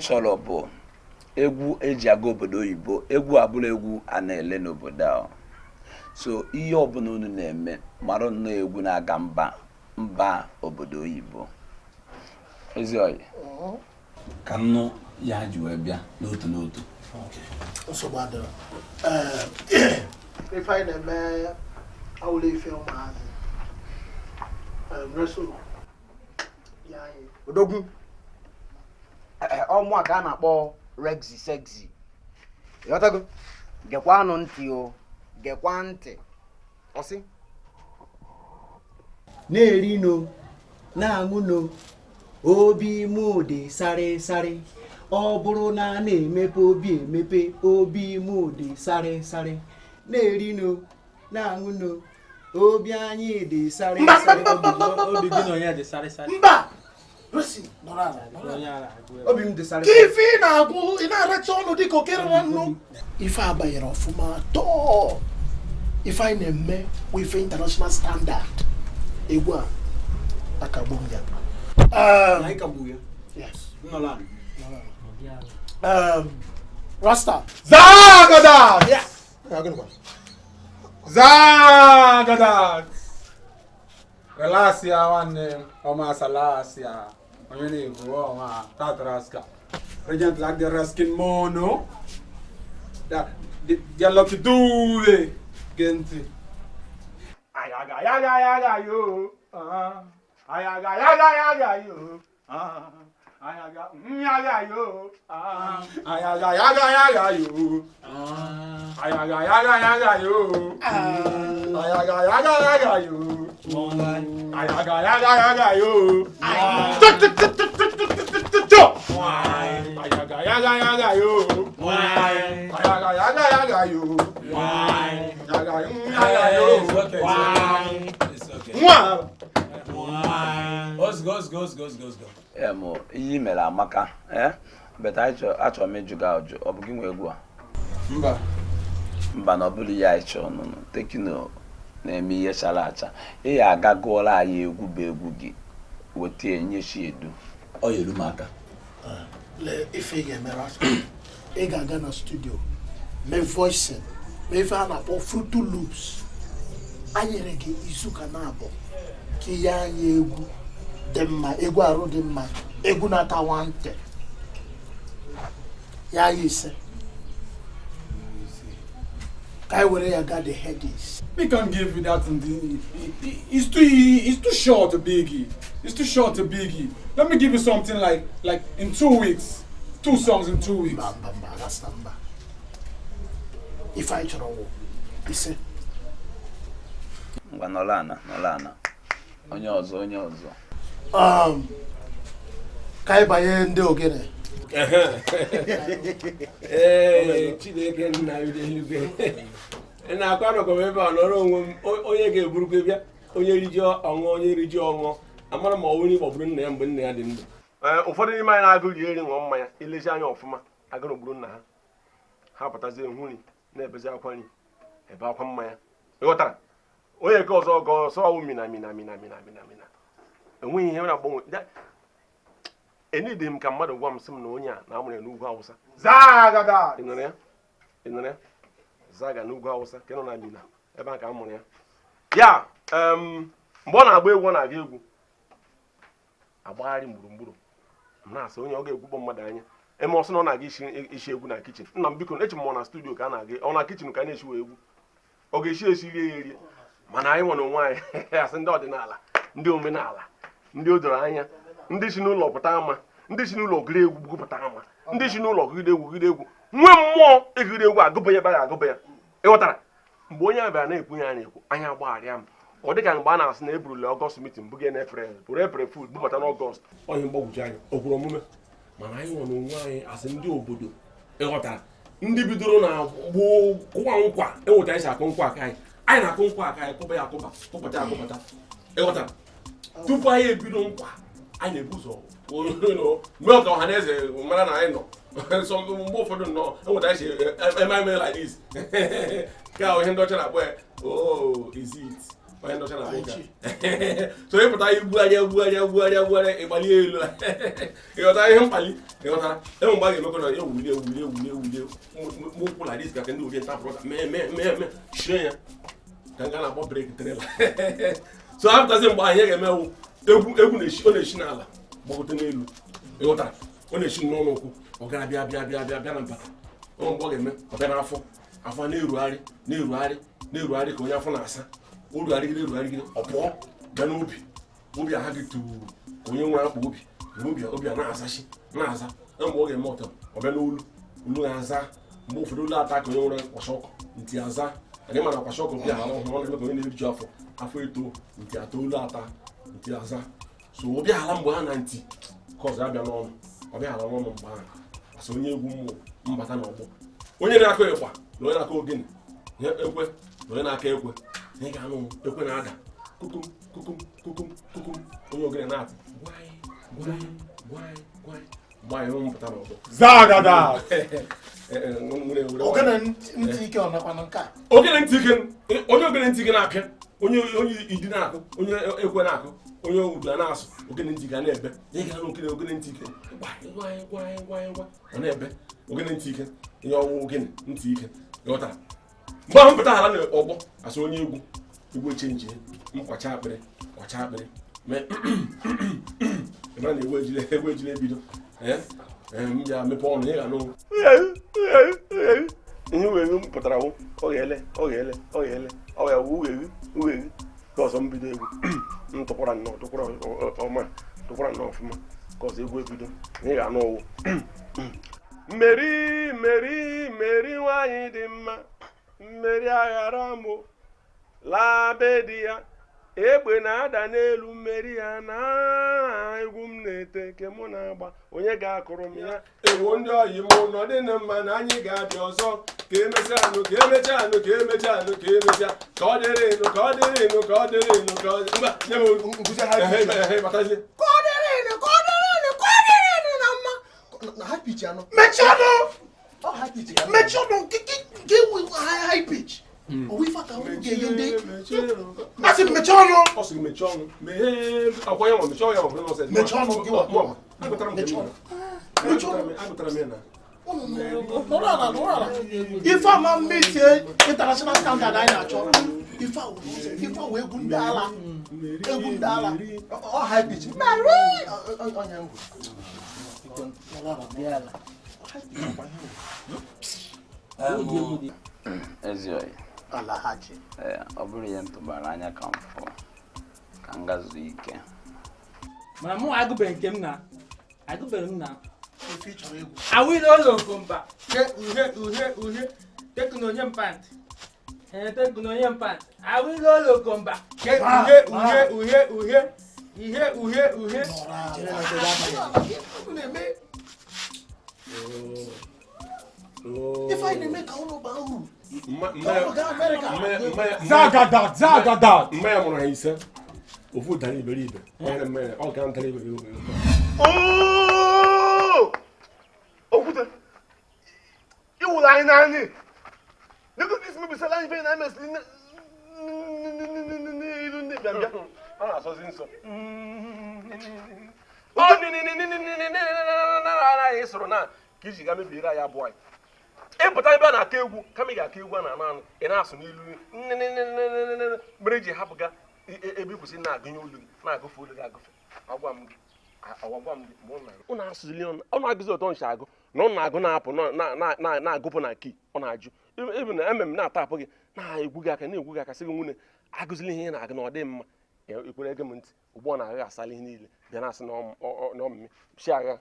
chọrọ bụ egwu eji aga obodo oyibo. Egwu abụrụ egwu a na-ele n'obodo ahụ. So ihe ọbụla unu na-eme mara nnọọ egwu na-aga mba obodo oyibo. Ezi oyi ka nnụ ya ji wee bịa n'otu n'otu. Nsogbu adịrọ. Ife anyị na-eme awụla ife ụmụazị. Resolo. Odogwu. Ọmụ a ka a na-akpọ Rexy Sexy. Ịghọtago? Gekwanụ ntị o. Gekwa ntị. Ọsị. Na-eri no, na-aṅụ no, obi mụ dị sarị sarị. Ọ bụrụ na na-emepe obi emepe, obi mụ dị sarị sarị. Na-eri no, na-aṅụ no, obi anyị dị sarị sarị. Obi gị na onye dị sarị sarị. Mba! Rosi, nọrọ ala. Obi m dị sarị sarị. Ka ife ị na-agụ, ị na-aracha ọnụ dịka okere na nnụ. Ife abanyere ọfụma tọọ. Ife anyị na-eme bụ ife international standard. Egwu a akagbu m ya. Anyị kagbu ya. Yes. Nnọla. Rasta. Zagadat! Yes! Zagadat! Relasia one Oma Salasia. Only Roma Tatraska. Regent like the Raskin Mono. That they're lucky do they Genti. Ayaga you. Ayaga you. Ayaga you. Ayaga you. Ayaga you. Ayaga you. Ayaga you. Go. Mo iyi mere amaka but achọrọ m ịjụ gị ajụ. Ọ bụ gị nwe egwu a? Mba na ọ bụrụ ya ịchọ ọnụnụ tekino na-eme ihe chara acha. Ị ya aga gụọla anyị egwu bụ egwu gị weta enyechi edu. Ọ yelu m aka. Lee ife ị ga-emere ị ga-aga na studio mee voicing mee ife a na-akpọ Fruity Loops. Anyị nyere gị izu ka na-abụ ka ihe anyị egwu dị mma, egwu arụ dị mma, egwu na-ata nwantị ya ise ka anyị were ya ga the headies. We can't give you that in the it's too short to biggie. It's too short to biggie. Let me give you something like in 2 weeks. 2 songs in 2 weeks. Mba, that's number. If I chọrọ wụ ise. Ngwa nọlana. Onye ọzọ. Ka anyị banye ndị ogene. Chineke nna eluigwe. Na-akwa nọkọ ebe a nọrọ onwe m onye ga-eburukwa bịa onye riji ọṅụ amara ma ọwụ n'igbo bụrụ nna ya mgbe nna ya dị ndụ. Ụfọdụ n'ime anyị na-agụ eri ṅụọ mmanya ilezi anya ọfụma agụrụ gburu nna ha pụtazie nhuri na-ebezi akwa nri ebe akwa mmanya. Ịghọtara onye nke ọzọ ọgọ sọwụ mina enweghị ihe na-agbanwe. Enidi m ka mmadụ gwa m sị m na onye a na-amụrụ ya n'ugwu Awụsa. Zagadat! Ị nụrụ ya? Zaga n'ugwu Awụsa ka nọ na Mina ebe a ka a mụrụ ya. Ya mgbe ọ na-agba egwu ọ na-aga egwu agbagharị gburugburu na-asị onye ọ ga-egwukpọ mmadụ anya eme ọsọ na ọ na-aga isi egwu na kichin. Nna m biko echi m ọ na studio ka a na-aga ọ na kichin ka a na-esiwe egwu ọ ga-esi rie ya erie mana anyị nwere onwe anyị asị ndị ọdịnala ndị omenala ndị o doro anya ndị si n'ụlọ pụta ama ndị si n'ụlọ gụrụ egwu gụpụta ama ndị si n'ụlọ gụgide egwu nwee mmụọ egiri egwu agụba ya ebe a ga-agụba ya. Ịghọtara mgbe onye bịara na-ekwu ya na-ekwu anya agbagharịa m ọ dịka mgbe a na-asị na eburule Ọgọst mitin bụga na April Fool bụbata n'Ọgọst onye mgbagwoju anya o kwuru omume mana anyị nwere onwe anyị asị ndị obodo. Ịghọtara ndị bidoro na gboo kụwa nkwa enweta isi akụ nkwa aka anyị na-akụ nkwa aka anyị kụba ya akụba kụpụta akụpụta. Ịghọtara tupu anyị ebido nkwa anyị na-ebu ụzọ mee ọka ọha na eze mara na anyị nọ so mgbe ụfọdụ nnọọ enweta isi eme like this ka ihe ndị ọcha na-akpọ ya is it onye ndocha na beka so ịpụta igbuarịa ịgbali elu ịghọta ihe mkpali ịghọtara enwe mgbe a ga-emekọ na ewulie mụkwụ la dis ka ndị oriental brọda mee shie ya ka nga na-akpọ brek trela so apụtazi mgbe anyị ga-emewu egwu ọ na-eshi n'ala gbagote n'elu ịghọtara ọ na-eshi n'ọnụ ụkwụ ọ gara bịa na mpata ọ mgbe ọ ga-eme ọ bịa n'afọ afọ na-erugharị ka onye afọ na-asa o rugharịgide ọ pụọ bịa n'obi obi aha gị too ka onye nwere akpa obi a na-azachi na-aza mgbe ọ ga-eme ọtọ ọ bịa n'olu ga-aza mgbe ụfọdụ olu ata ka onye nwere kwashọkụ ntị aza anyị mana kwashọkụ bịa ala ọhụrụ ọ na-eme ka onye na-eriju afọ eto ntị ata olu ata ntị aza so ọ bịa ala mgbe ha na ntị ka ọzọ ya bịa n'ọnụ ọ bịa ala n'ọnụ mgbe ahụ asa onye egwu mmụọ mbata na ọgbọ onye na-akụ ịgba na onye na-akụ ogene ekwe na onye na-aka ekwe ị ga-anụ ekwe na-ada kukum onye ogene na-apụ gwanyị hụ mpụta n'ọgbọ Zagada! ogene ntị ike ọ nakwa na nke a ogene ntị ike onye ogene ntị ike na-apịa onye idi na-akụ onye ekwe na-akụ onye ugbu na-asụ ogene ntị ike na-ebe ị ga-anụ okene ogene ntị ike gwanyị ọ na-ebe ogene ntị ike ihe ọwụ ogene ntị ike ghọtara mgbe ahụ mpụta ghara na ọgbọ asị onye egwu echenji kwacha akpịrị ebe na egwu ejile ebido ya mepe ọnụ ị ga-anụ ihe weghe pụtara wụ ọ ya ugheghi ka ọzọ mbido egwu tụkwara nnọọ ọfụma ka ọzọ egwu ebido ị ga-anụ ọwụ mmeri nwanyị dị mma mmeri aghara mụ laa be di ya egbe na-ada n'elu mmeri ya na egwu m na-ete ke mụ na-agba onye ga-akụrụ m ya ewu ndị oyi m nọ dị na mma na anyị ga-abịa ọzọ ka emechaa ka ọ dịrị enu ka ọ dịrị na mma na high pitch anọ mechie ọnụ nke high pitch owe ife aka nwụ ga-enye ndị asị mechie ọnụ ọ sị mechie ọnụ mee akwa ya nwa mechie ọnụ n'ọsọ mechie ọnụ gị wa ife ama mmetie international standard anyị na-achọ ife a wee egwu ndị ala ọ high pitch onye ngwụ Ezioyi Alahaji ọ bụrụ ihe ntụbara anya ka m fụọ ka m gazuo ike mana mụ agụbeghị m na ife ịchọrọ egwu awịrị ụlọ okomba uhie tekụna onye mpantị awịrị ụlọ okomba uhie ife anyị na-eme ka ụlọ baa uru Zagada! Mma ya mụrụ ha ise ofu dara iberibe ọ ga ntara iberibe okwute iwụrụ anyị n'anyị dịka isi mebisala anyị fe na emesiri n'ilu ndị bịabịa ọ na-asọzi nsọ anyị sụrụ na ka iji ga mebiere anyị abụọ anyị ịpụta ebe a na-aka egwu kama ị ga-aka egwu a na-anụ anụ ị na-asụ n'ilu mere ji hapụga ebe kwụsị na-agụnye olu gị na-agụfe olu gị agụfe agwa m gị ụnụ asụzili ọnụ agụzi ụtọ nchi agụ na ọ na-agụ na-apụ na-agụpụ na kii ọ na-ajụ ebe na emem na-atapụ gị na-egwu gị aka sị gị nwunye agụzili ihe ị na-agụ na ọ dị mma ekwere ege m ntị ugbu ọ na-agha asala ihe niile bịa na-asị n'ọmụmị si agha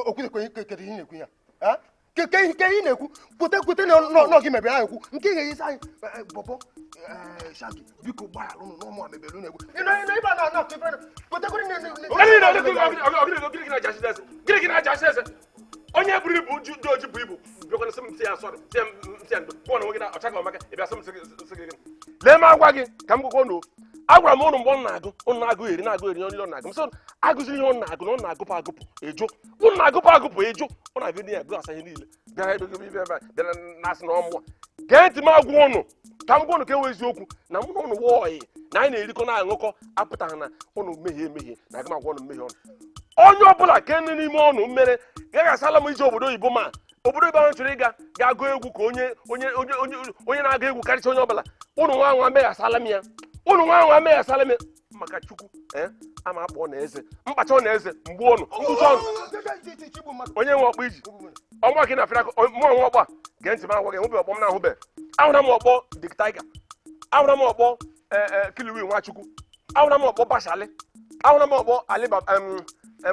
okwute kedu ihe na-ekwu ya ke ihe na-ekwu kwute na gị mebere anyị ekwu nke ihe isi anyị bọbọ shaki biko gbagharụ ụnụ n'ọmụ a mebere ụnụ egwu ibe na onye buru ibu dị oji bụ ibu bịakwana sị m si ya sọrọ si ya ndo bụọ na nwe gị na ọcha ka ọmaka ịbịa sị m sị gị lee m agwa gị ka m gwụkwọ n'o agwara m ụnụ mgbe ụnụ na-agụ eri onye ọ na-agụ m sị agụziri ihe ụnụ na-agụ na ọ na-agụpụ agụpụ eju ụnụ na-agụpụ agụpụ eju ọ na-agụ dị ya agụ asa ihe niile bịara na-asị na ọmụwa gee ntị m agwa ụnụ ka m gwa ụnụ ka enwe eziokwu na mụ na ụnụ wọọyị na anyị na-erikọ na-aṅụkọ apụtaghị na ụnụ mehie na aga m agwa ụnụ mmehie ọnụ onye ọbụla ke nne n'ime ọnụ mere gaghị asala m ije obodo oyibo ma obodo oyibo ahụ chọrọ ịga ga-agụ egwu ka onye na-agụ egwu karịcha onye ọbụla ụnụ nwa ahụ ameghasala m ya ụnụ nwa ahụ ameghasala m ya maka chukwu ama akpọ na eze mkpacha ọ na eze mgbe ọnụ mkpụcha ọnụ onye nwe ọkpọ iji ọnwa gị na afrịka mụọ nwa ọkpọ a gee ntị m agwa gị nwebe ọkpọ m na-ahụbeghị ahụra m ọkpọ Dikeh ahụra m ọkpọ Kiliwi Nwachukwu ahụra m ọkpọ Bashali ahụra m ọkpọ Ali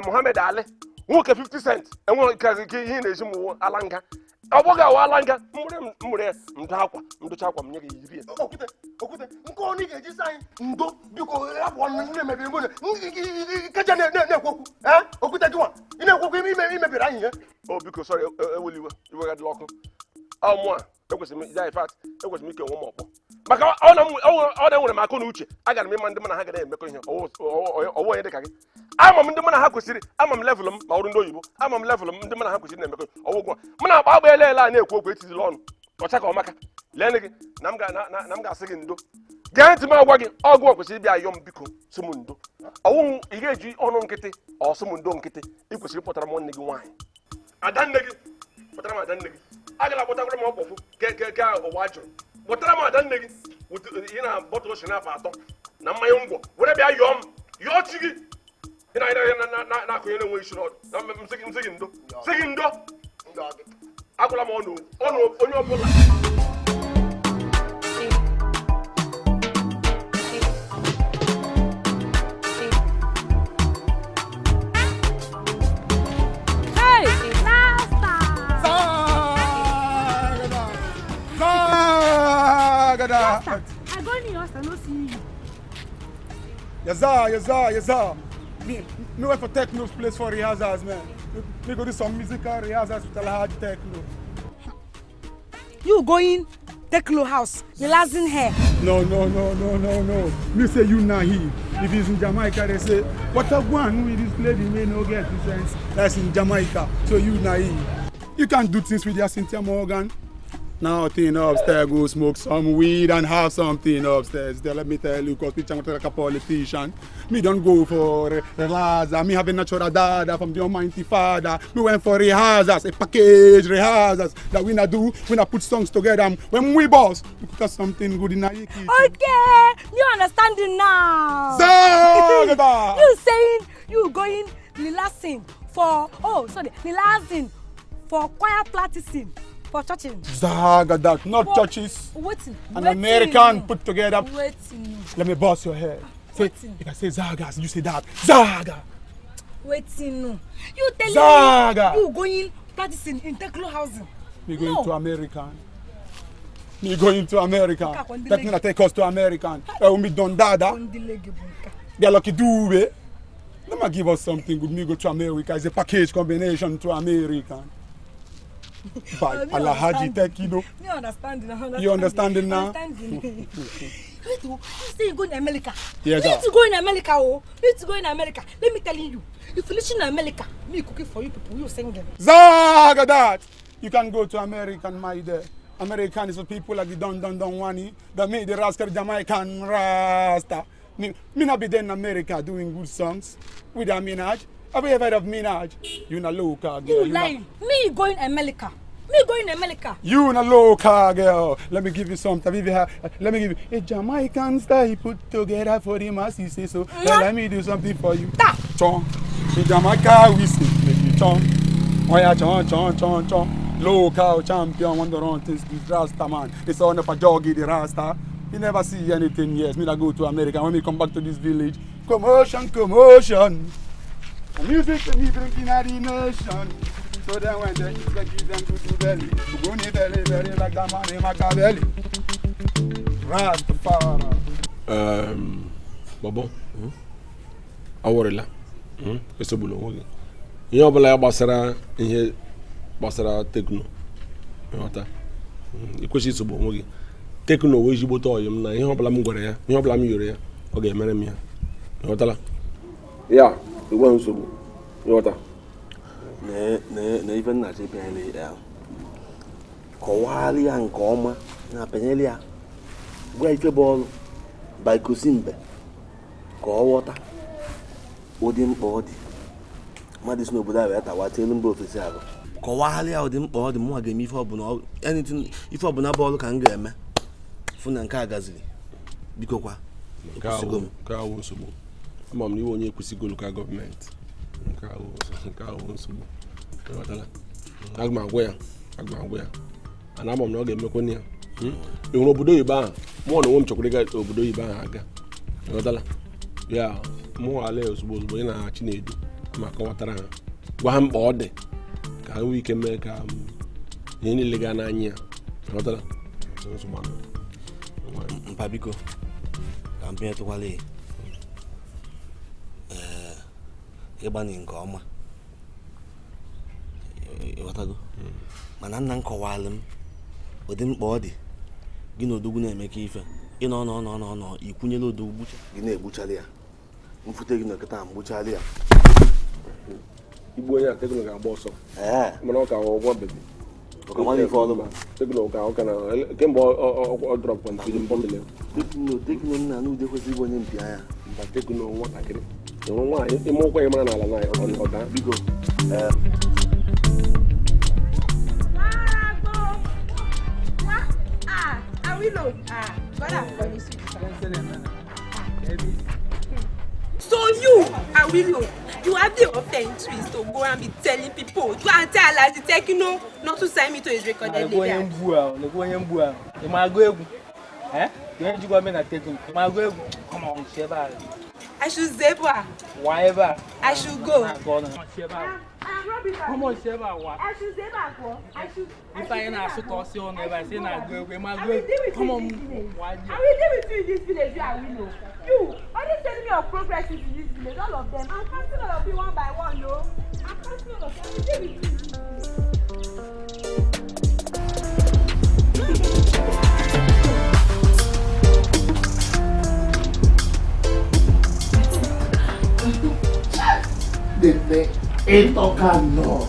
Muhammad Ali nwoke 50 cent enwe nke ihe na-eji m alanga ọ bụghị awa alanga mmụrụ ya ndụ akwa ndụcha akwa m nye gị yiri ya okwute nke ọnụ ị ga-eji sa anyị ndo biko abụọ nne mebiri mgbe keja na-ekwu okwu okwute gị nwa ị na-ekwu okwu imebiri anyị ihe o biko sọrọ eweli iwe gadịla ọkụ ọmụ a ekwesịrị m ya ifat ekwesịrị m ike onwe m ọkpọ maka ọ na-enwere m akụ na uche agara m ịma ndị mana ha ga na-emekọ ihe ọwụ onye dịka gị ama m ndị mana ha kwesịrị ama m level m ma ọrụ ndị oyibo ama m level m ndị mana ha kwesịrị na-emekọ ọwụ gwa m na-agba agba ele a na-ekwu okwu etizila ọnụ ọcha ka ọmaka lee gị na m ga-asị gị ndo gee ntị m agwa gị ọgwụ kwesịrị ịbịa ayọ m biko sị m ndo ọwụ ị ga-eji ọnụ nkịtị ọsụ m ndo nkịtị ị kwesịrị ịkpọtara m nwanne gị nwaanyị adanne gị kpọtara m adanne gị agala akpọtakwara m ọkpọfụ ka ụwa jụrụ kpọtara m adanne gị ị na bọtụlụ shi na-afọ atọ na mmanya ngwọ were bịa yọọ m yọọ chi gị ị na-akụnye na-enwe isi n'ọdụ nsị gị ndo agwala m ọnụ onye ọbụla I go in your house and not see you. Yes, sir. Me went for techno place for rehearsals, man. Me go do some musical rehearsals with a hard techno. You going techno house, relaxing hair. No. Me say you not here. If it's in Jamaica, they say, what a one with this lady may no get sense. That's in Jamaica, so you not here. You can't do things with your Cynthia Morgan. Now, thing upstairs, go smoke some weed and have something upstairs. There, let me tell you, because I'm like a politician. Me don't go for relax. Me have a natural dada from the Almighty Father. Me went for rehearsals, a package rehearsals that we not do. We not put songs together. When we boss, we put something good in our kitchen. Okay, you understanding now. You saying you going relaxing for relaxing for choir practicing. For churches. Zagadat, not churches. An American put together. Let me boss your head. Say, if I say Zagas, you say that. Zaga. Waiting. You tell Zaga. You going practicing in techno housing. Me going to American. That means I take us to American. Me done dada. They're lucky do it. Let me give us something good. Me go to America. It's a package combination to American. By Alahaji Tech, you know. You understanding now? You say you go in America. Yes, you need to go in America, oh. You need to go in America. Let me tell you. If you live in America, me cooking for you people, you singing. Zaga that! You can go to American, my dear. American is the people like the Don ONYE that made the rascal Jamaican Rasta. Me not be there in America doing good songs with a Minaj. Have you ever heard of Minaj? You in a local girl. You lying. Me going America. Me going America. You in a local girl. Let me give you something. Let me give you a Jamaican style put together for the masses. So let me do something for you. Chong. In Jamaica we say, make you chong. Oh yeah, chong. Local champion, one the run things this Rasta man. It's all of a joggy the Rasta. You never see anything. Yes, me that go to America. When we come back to this village, commotion. Music and even in the nation. So then when they eat, they give them good belly. Buguni belly, like that man in Machiavelli. Rastafari. Bobo. Aworela. Esobulo nwoge. Ihe ọbụla ya gbasara tekno. Nghọta. Ikwesị isogbu onwe gị. Tekno wee jigbote ọyị m na ihe ọbụla m gwara ya, ihe ọbụla m yoro ya, ọ ga-emere m ya. Nghọtala? Ya. Nsogbu nghọta na ife nna chi bịa ya kọwara ya nke ọma na penyere ya gwa ife bọọlụ baikosi mbe ka ọ ghọta ụdị mkpa ọ dị mmadụ si n'obodo a wee tawata elu mba ofesi ahụ kọwara ya ụdị mkpa ọ dị mụnwa ga-eme ife ọbụla bọọlụ ka m ga-eme fụ na nke a gaziri biko kwa nke ahụ nsogbu ama m na iwe onye ekwesịgo lokal gọọmenti nke ahụ nsogbu aga m agwa ya ana ama m na ọ ga-emekwana ya enwere obodo oyibo ahụ mụọ na onwe m chọkwara ịga obodo oyibo ahụ aga ịghọtala ya mụ ala ozugbo ị na Chinedu ma kọwatara ha gwa ha mkpa ọ dị ka ha nwee ike mee ka ihe niile gaa n'anya ya ịghọtala mpa biko ka m bịatụkwala ịgbanye nke ọma ịghọtago mana nna m kọwalụ m ụdị mkpa ọ dị gị na odogwu na-emeka ife ị nọ ikwunyela odogwu gbucha gị na-egbuchali ya mfute gị na nkịta mgbuchali ya igbu onye a tekno ga-agba ọsọ mana ọ ka ọgwọ bebi kemgbe ọ drọpụ ntiri mbọmile tekno nna n'ude kwesịrị ịbụ onye mpi anya mba tekno nwatakịrị enwere nwaanyị ime ụkwa ya mara n'ala na ọda biko So you, Awilo, you have the offense to go and be telling people, you and tell us the techno not to sign me to his recorded label. Come on, Sheba. I should zebra. Whatever. I should go. Come on, Sheba. I should zebra go. I should. If I ain't asked to toss you on never, I say not go. Come on. I will deal with you in this village, you Awilo. You, only tell me of progress in this village, all of them. I'm counting all of you one by one, no? I'm counting all of them. I will deal with you in this village. It's Okaro.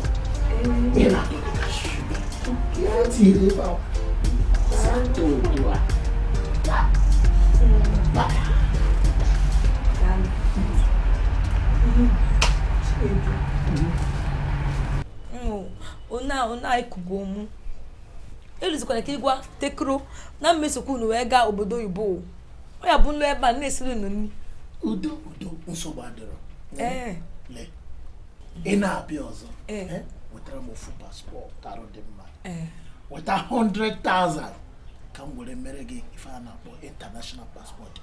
Ona ikubomu. Eluzikwana kigwa tekro na mmesokwu nu wee gaa obodo oyibo. O ya bụ nlo ebe a na-esiri nni. Udo nsogbu adịrọ. Le. Ị na-abịa ọzọ. Wetara m ofu paspọtụ arụ dị mma. Weta 100,000 ka m were mere gị ife a na-akpọ international passport.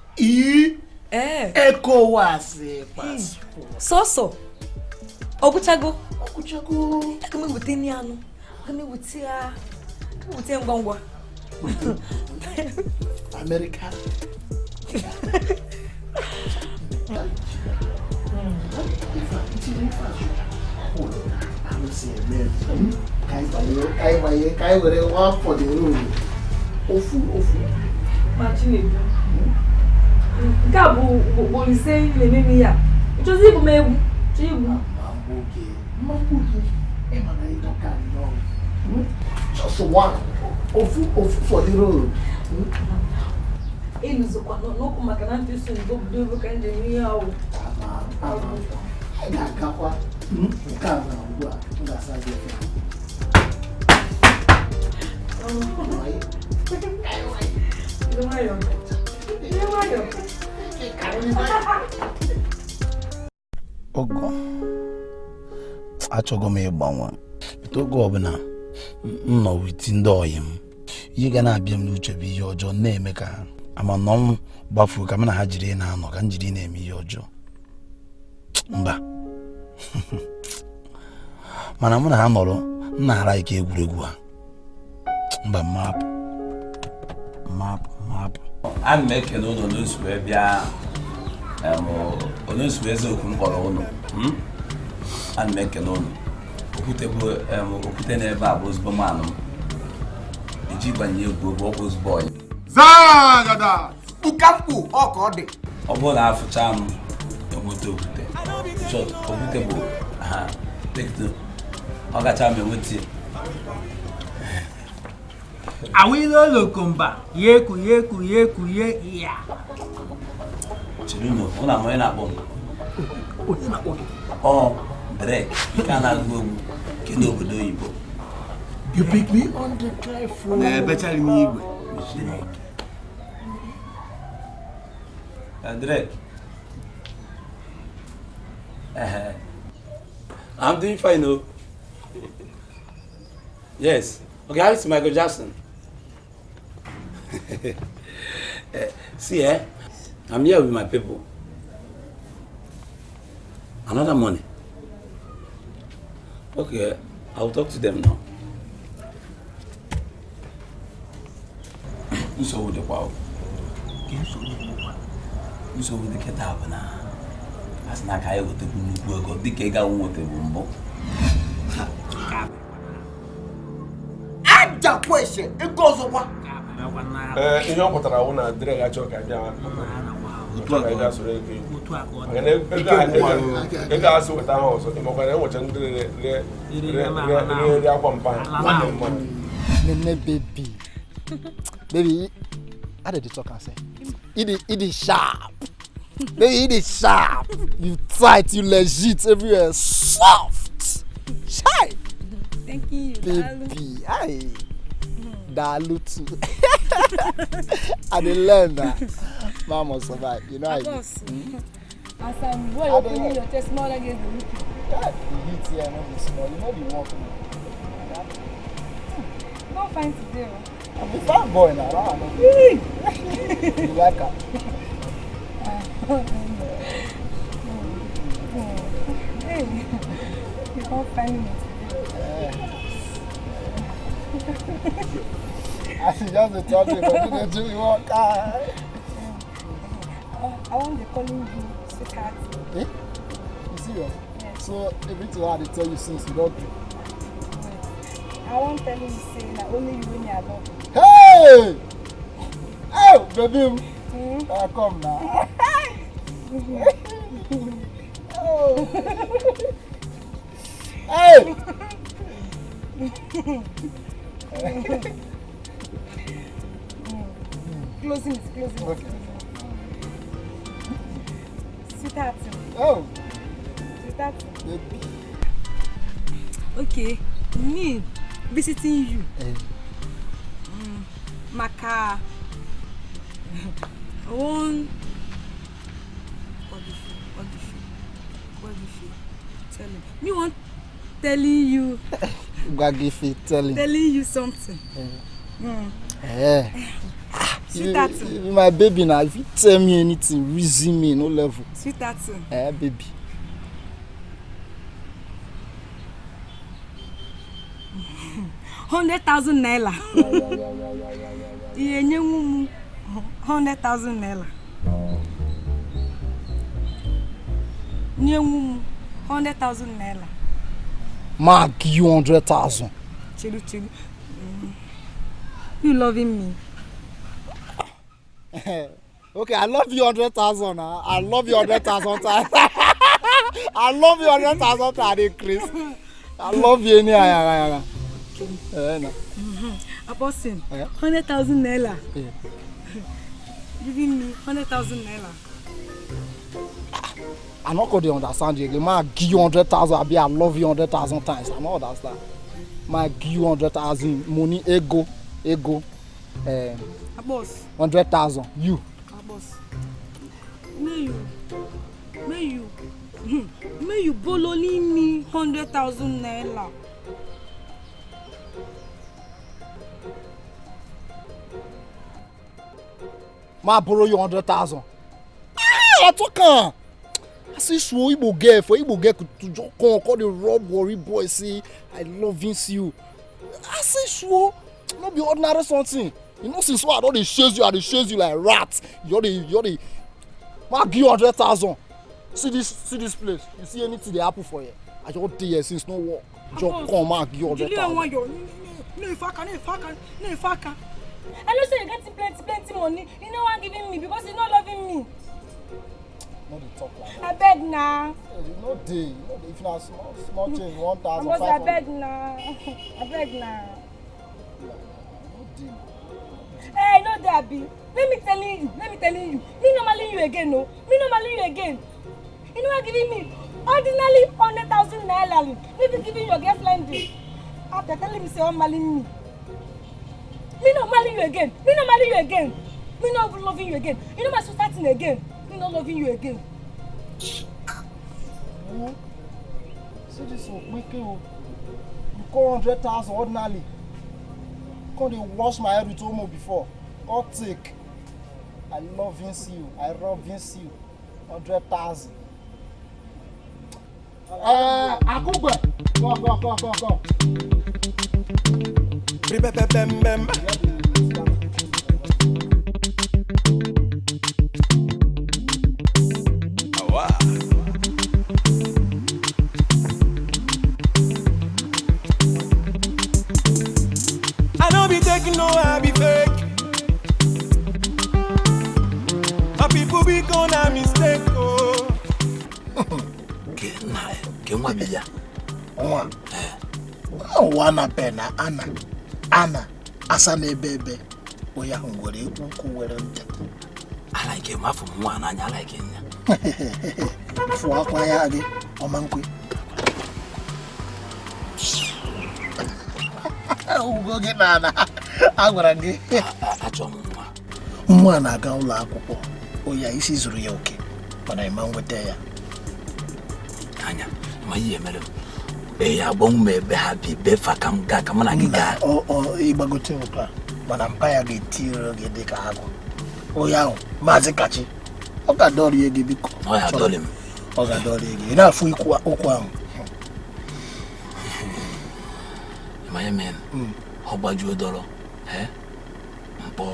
ECOWAS passport. Sọsọ. Ọgwụchago. Aka m ewute nri anụ. Aka m ewute ya. Ewute ngwa. America. Kai were one for the road. Ofu. Chinedu. Nke a bụ ise na-eme m ya. Ịchọzi ịbụ m egwu. Just one. Ofu for the road. Eluzokwa n'okwu maka na ntị so n'obodo oyibo ka njem ihe ahụ. Ị ga-agakwa nke a na ugbu a m ga-asa gị Ogo achọgo m ịgbanwe oge ọbụla m nọ witi ndị ọyị m ihe ga na-abịa m n'uche bụ ihe ọjọọ na-eme ka ha ama nọ m gbafuru ka m na ha jiri na-anọ ka m jiri na-eme ihe ọjọọ mba mana mụ na ha nọrọ m na-ara ike egwuregwu ha mba mapụ a na m ekele ụlọ n'osu wee bịa onosu eze okwu mkpọrọ ụlọ a na m ekele ụlọ okwute n'ebe a bụ ozugbo manụ m eji gbanye egwu oge ọ bụ ozugbo ọyị Zagada! Ukampu ọka ọ dị. Ọ bụrụ na afụcha m enweta okwute bụ ha tekto ọ gacha m enweta Awilo lokomba. Yeku ya. Chiruno, una mo na bom. Oh, break. Kana go. Kino obodo Igbo. You pick me on the telephone. Better me Igbo. Drake. I'm doing fine, oh. Yes. Okay, how is Michael Jackson? See, I'm here with my people. Another money. Okay, I'll talk to them now. Who's over the wow? Who's over the Ketabana? As Nakai with the Blue Go, Dikeh with the Bumbo. Aja question, it goes over. Ihe ọ pụtara wụ na Drake achọ ka bịa ego asụ weta ha ọzọ ịmakwana enwecha ndị rere akwa mpa ha. Nene baby, how did you talk and say? It is sharp. Baby, it is sharp. You tight, you legit, everywhere soft. Shy. Thank you, baby. Aye. Dalu too. I didn't learn that. Mom must survive. You know I as I'm boy, opening your chest more against the wicked. God, the heat here not be small. You know the walking. Don't find today. I'm a fine boy now. You like her? Hey, you can't find me today. I should just be talking, but you don't do what I want to call you sweetheart. Eh? You serious? Yes. So everything I had to tell you since you don't do. I won't tell you say that only you when you are love. Hey! Oh, baby! Come now. Oh. Hey! Closing. Okay. Sweetheart. Oh. Sweetheart. Baby. Okay, me visiting you. Maka. What if tell him. Me want telling you. Telling you something. Sweetheart. You my baby now. If you tell me anything, reason me no level. Sweetheart. Baby. ₦100,000. Iye nyenwu 100,000 naira. Nyenwu 100,000 naira. Ma give you 100,000. Chilu. You loving me? Okay, I love you 100,000 now. I love you 100,000 times. I love you 100,000 times, Chris. I love you anyhow. Apostle, 100,000 naira. Giving me 100,000 naira. I'm not going to understand you again. Ma give you 100,000. I love you 100,000 times. I don't understand. Ma give you 100,000 money. Ego. Boss. 100,000. You. Boss. May you bololi me 100,000 naira. Ma borrow you 100,000. I talk on. I say show Igbo girl for Igbo girl to just call the rob worry boy say I love you. I say show not be ordinary something. You know since why I don't chase you, I chase you like rats. You're the ma give you 100,000. See this place. You see anything they happen for you? I just dey here since no work. Just come ma give you 100,000. No, if I can. I know say you get plenty money. You know what giving me because you're not loving me. No dey talk like that. I beg now. You know dey. If na small change 1,500. I beg now. No dey. there, Abi. Let me tell you. Me normally you again, no. Me normally you again. You know what giving me ordinarily 100,000 naira. Maybe giving your girlfriend this. After telling me say I'm marrying me. Me not marrying you again. Me not marrying you again. Me not loving you again. You know my starting again. Me not loving you again. See this make you call 100,000 ordinarily. Come they wash my head with Omo before. God take. I love you. I love you. 100,000. Akugbe. Go. I don't be taking no, I be fake. My people be gonna mistake. Oh. Wana pena ana asa na ebebe oya ngore ukwu were nte. I like him afọ nwa na anya like him. Fu akwa ya gị ọmankwe. Ugo gị na agwara gị. Achọ nwa. Nwa na-aga ụlọ akwụkwọ. Oya isi zuru ya oke. Mana ịma nweta ya. Anya, ma ihe mere. Ya gbọnwụ m ebe ha bi befa ka m gaa ka mụ na gị gaa. Ịgbagote ụka mana mpa ya ga-etiro gị dị ka agwụ. Oya ahụ maazị kachi ọ ga-adọrị gị biko. Ọ ya adọrị m. Ọ ga-adọrị gị. Ị na-afụ okwu ahụ. Ma ya men ọ gbajuo dọrọ mkpọ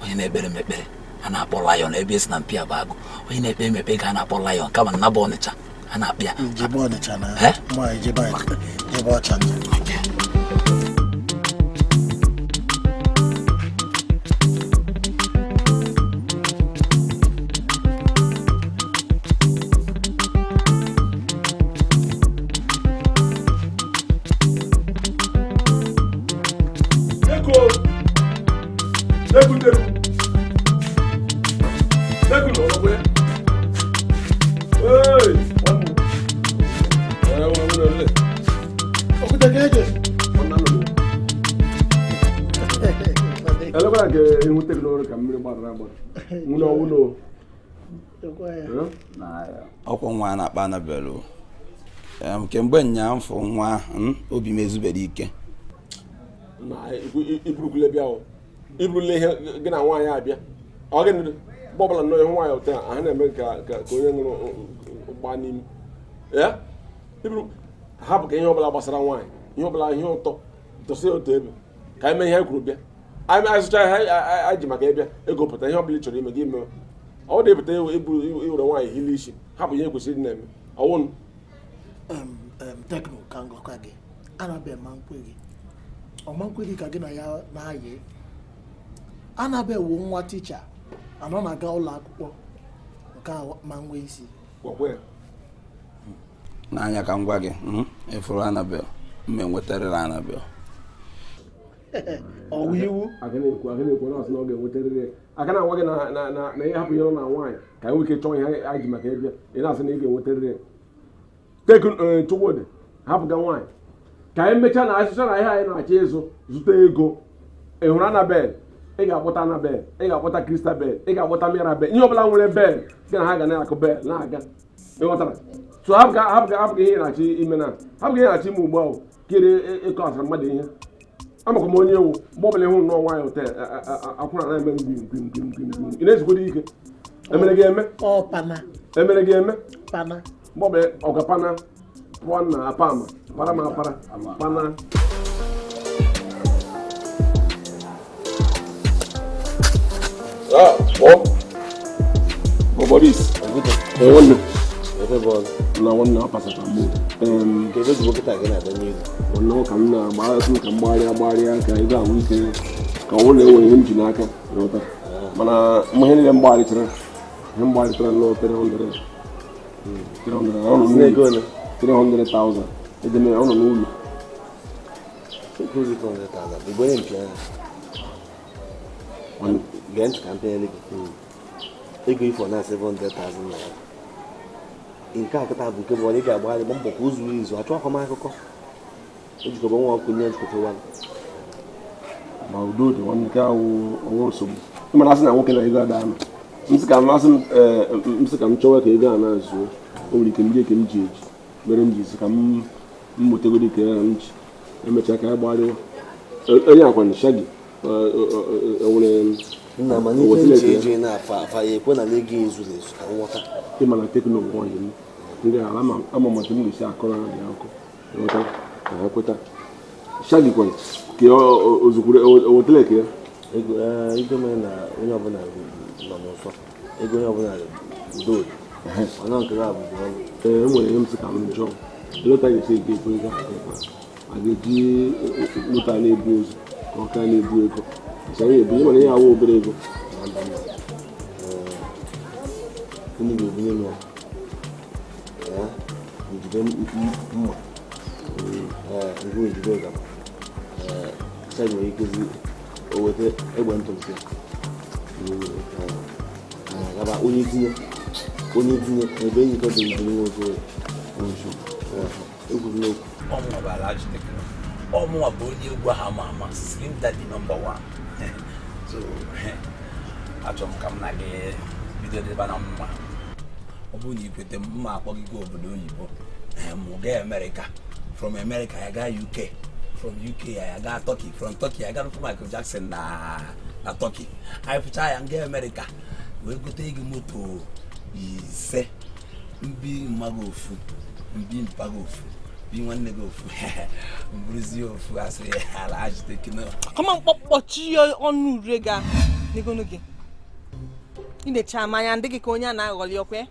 onye na-ekpere m ekpere a na-akpọ lion ebe esi na mpi abụ agụ onye na-ekpere m ekpere ka a na-akpọ lion kama na bụ Ọnịcha a na-akpịa jebe Ọnịcha na ma jebe ọcha ọkwọ nwa na-akpa anabelu kemgbe nya mfụ nwa obi mezubere ike na iburukule bịa o iburule ihe gị na nwaanyị abịa ọ gị nụrụ gbọbala nnọọ ihe nwaanyị ụta ahụ na-eme ka onye ṅụrụ ụgba n'ime ya iburu hapụ ka ihe ọbụla gbasara nwaanyị ihe ọbụla ihe ụtọ tọsị otu ebe ka anyị mee ihe kwuru bịa anyị azụcha ihe anyị ji maka ịbịa ego pụta ihe ọbụla ị chọrọ ime gị ime ọ dị-epụta iwere nwaanyị hili isi hapụ ihe kwesịrị dị na-eme ọwụnụ tekno ka ngọka gị anabe mankwe gị ọmankwe gị ka gị na ya na-ayị anabe wo nwa ticha anọ na-aga ụlọ akwụkwọ nke ma nwe isi n'anya ka m gwa gị ịfụrụ Anabel mma enwetarịrị Anabel ọwụ iwu aka na-ekwu na asị na ọ ga-enwetarịrị aka na-agwa gị na ihe hapụ ihe nọ na nwaanyị ka anyị nwee ike chọọ ihe anyị ji maka ịbịa ị na-asị na ị ga-enwetarịrị Chukwudị hapụga nwaanyị ka anyị mechaa na asịcha na ihe anyị na-achọ ịzụ zụta ego ị hụrụ Anabel ị ga-akpọta Anabel ị ga-akpọta Christabel ị ga-akpọta Mirabel ihe ọbụla nwere bel gị na ha ga na-akụ bel na-aga ịghọtara so hapụga ihe na-achọ ime na hapụga ihe na-achọ ime ugbu ahụ kiri ịkọ asara mmadụ ihe amakwa m onye ewu mgbe ọbụla ịhụ nnọọ nwaanyị ụta akwụna na-eme mgbe ị na-ezigoro ike emere gị eme emere gị eme pana mgbe ọbụla ọgapana pụọ na apama para ma para pana Boris one na one na pasata mo Kebe jibo kita gị na-ada n'ihu. Wannan ka m na-agba ka mgbagharịa ka ị ga-ahụ ike ka ọ na-enwe ihe m ji n'aka ịghọta mana ihe niile mgbagharịtara n'ụlọ 300,000 edemere ọ nọ n'ụlọ gee ntị ka mpenyere gị ego ifo na 700,000 naira nke a kịta bụ nke bụ onye ga-agbagharị gba mbọ ka o zuru ezu achọ akọmakụkọ ejikọba nwa ọkụ nye njikọta ma udo dị nwanne nke ahụ ọnwụ nsogbu ịmara asị na nwoke na ego ada anụ msị ka m chọwa ka ego a na-azụ o nwere ike mmiri eke m ji eji mere m ji isi ka m mụtegoro ike ya na m ji emechaa ka ya gbagharịwa onye akwa shagi nwere nna ma n'ife nche eji na-afa ya ekwe na n'ego ezuru ezu ka nghọta ịma na teknụzụ nwanyị m ndị ala ama mata m ga-esi akọrọ ha dị akụ nghọta ka ha kweta shagi kwana ka o wetara eke ya ego mere na onye ọbụla nọ n'ụsọ ego onye ọbụla dod ọnụ nke ga abụ ee enwere ihe m sị ka m jụọ eleta ga-esi ego ego ego a ga-eji moto a na-ebu ozu ka ọ ka na-ebu ego anyị ebu ihe mana ihe awụ obere ego ndị ga-ebunye m ya njide mma ngwu njide ụga chaji nwere ikezi o weta egbe ntụmsi gaba onye tinye ebe enyi kọta njide nwoke egwuru n'okwu ọmụwa bụ onye egwu ha ama Slim Daddy #1 so achọrọ m ka m na gị bido dịba na mma ọ bụrụ na ikwete mma akpọ gị gaa obodo oyibo mụ gaa America, from America ya gaa UK, from UK ya gaa Turkey, from Turkey ya gaa n'ofu Michael Jackson na Turkey anyị pụcha ya nga America wee gote gị moto 5 mbi mmaga ofu mbi mpaga ofu bi nwanne gị ofu mbụrụzi ofu asịrị ala ajite kino kama mkpọkpọchi ọnụ ure ga n'egono gị ị na-echa amanya ndị gị ka onye a na-aghọli ọkwe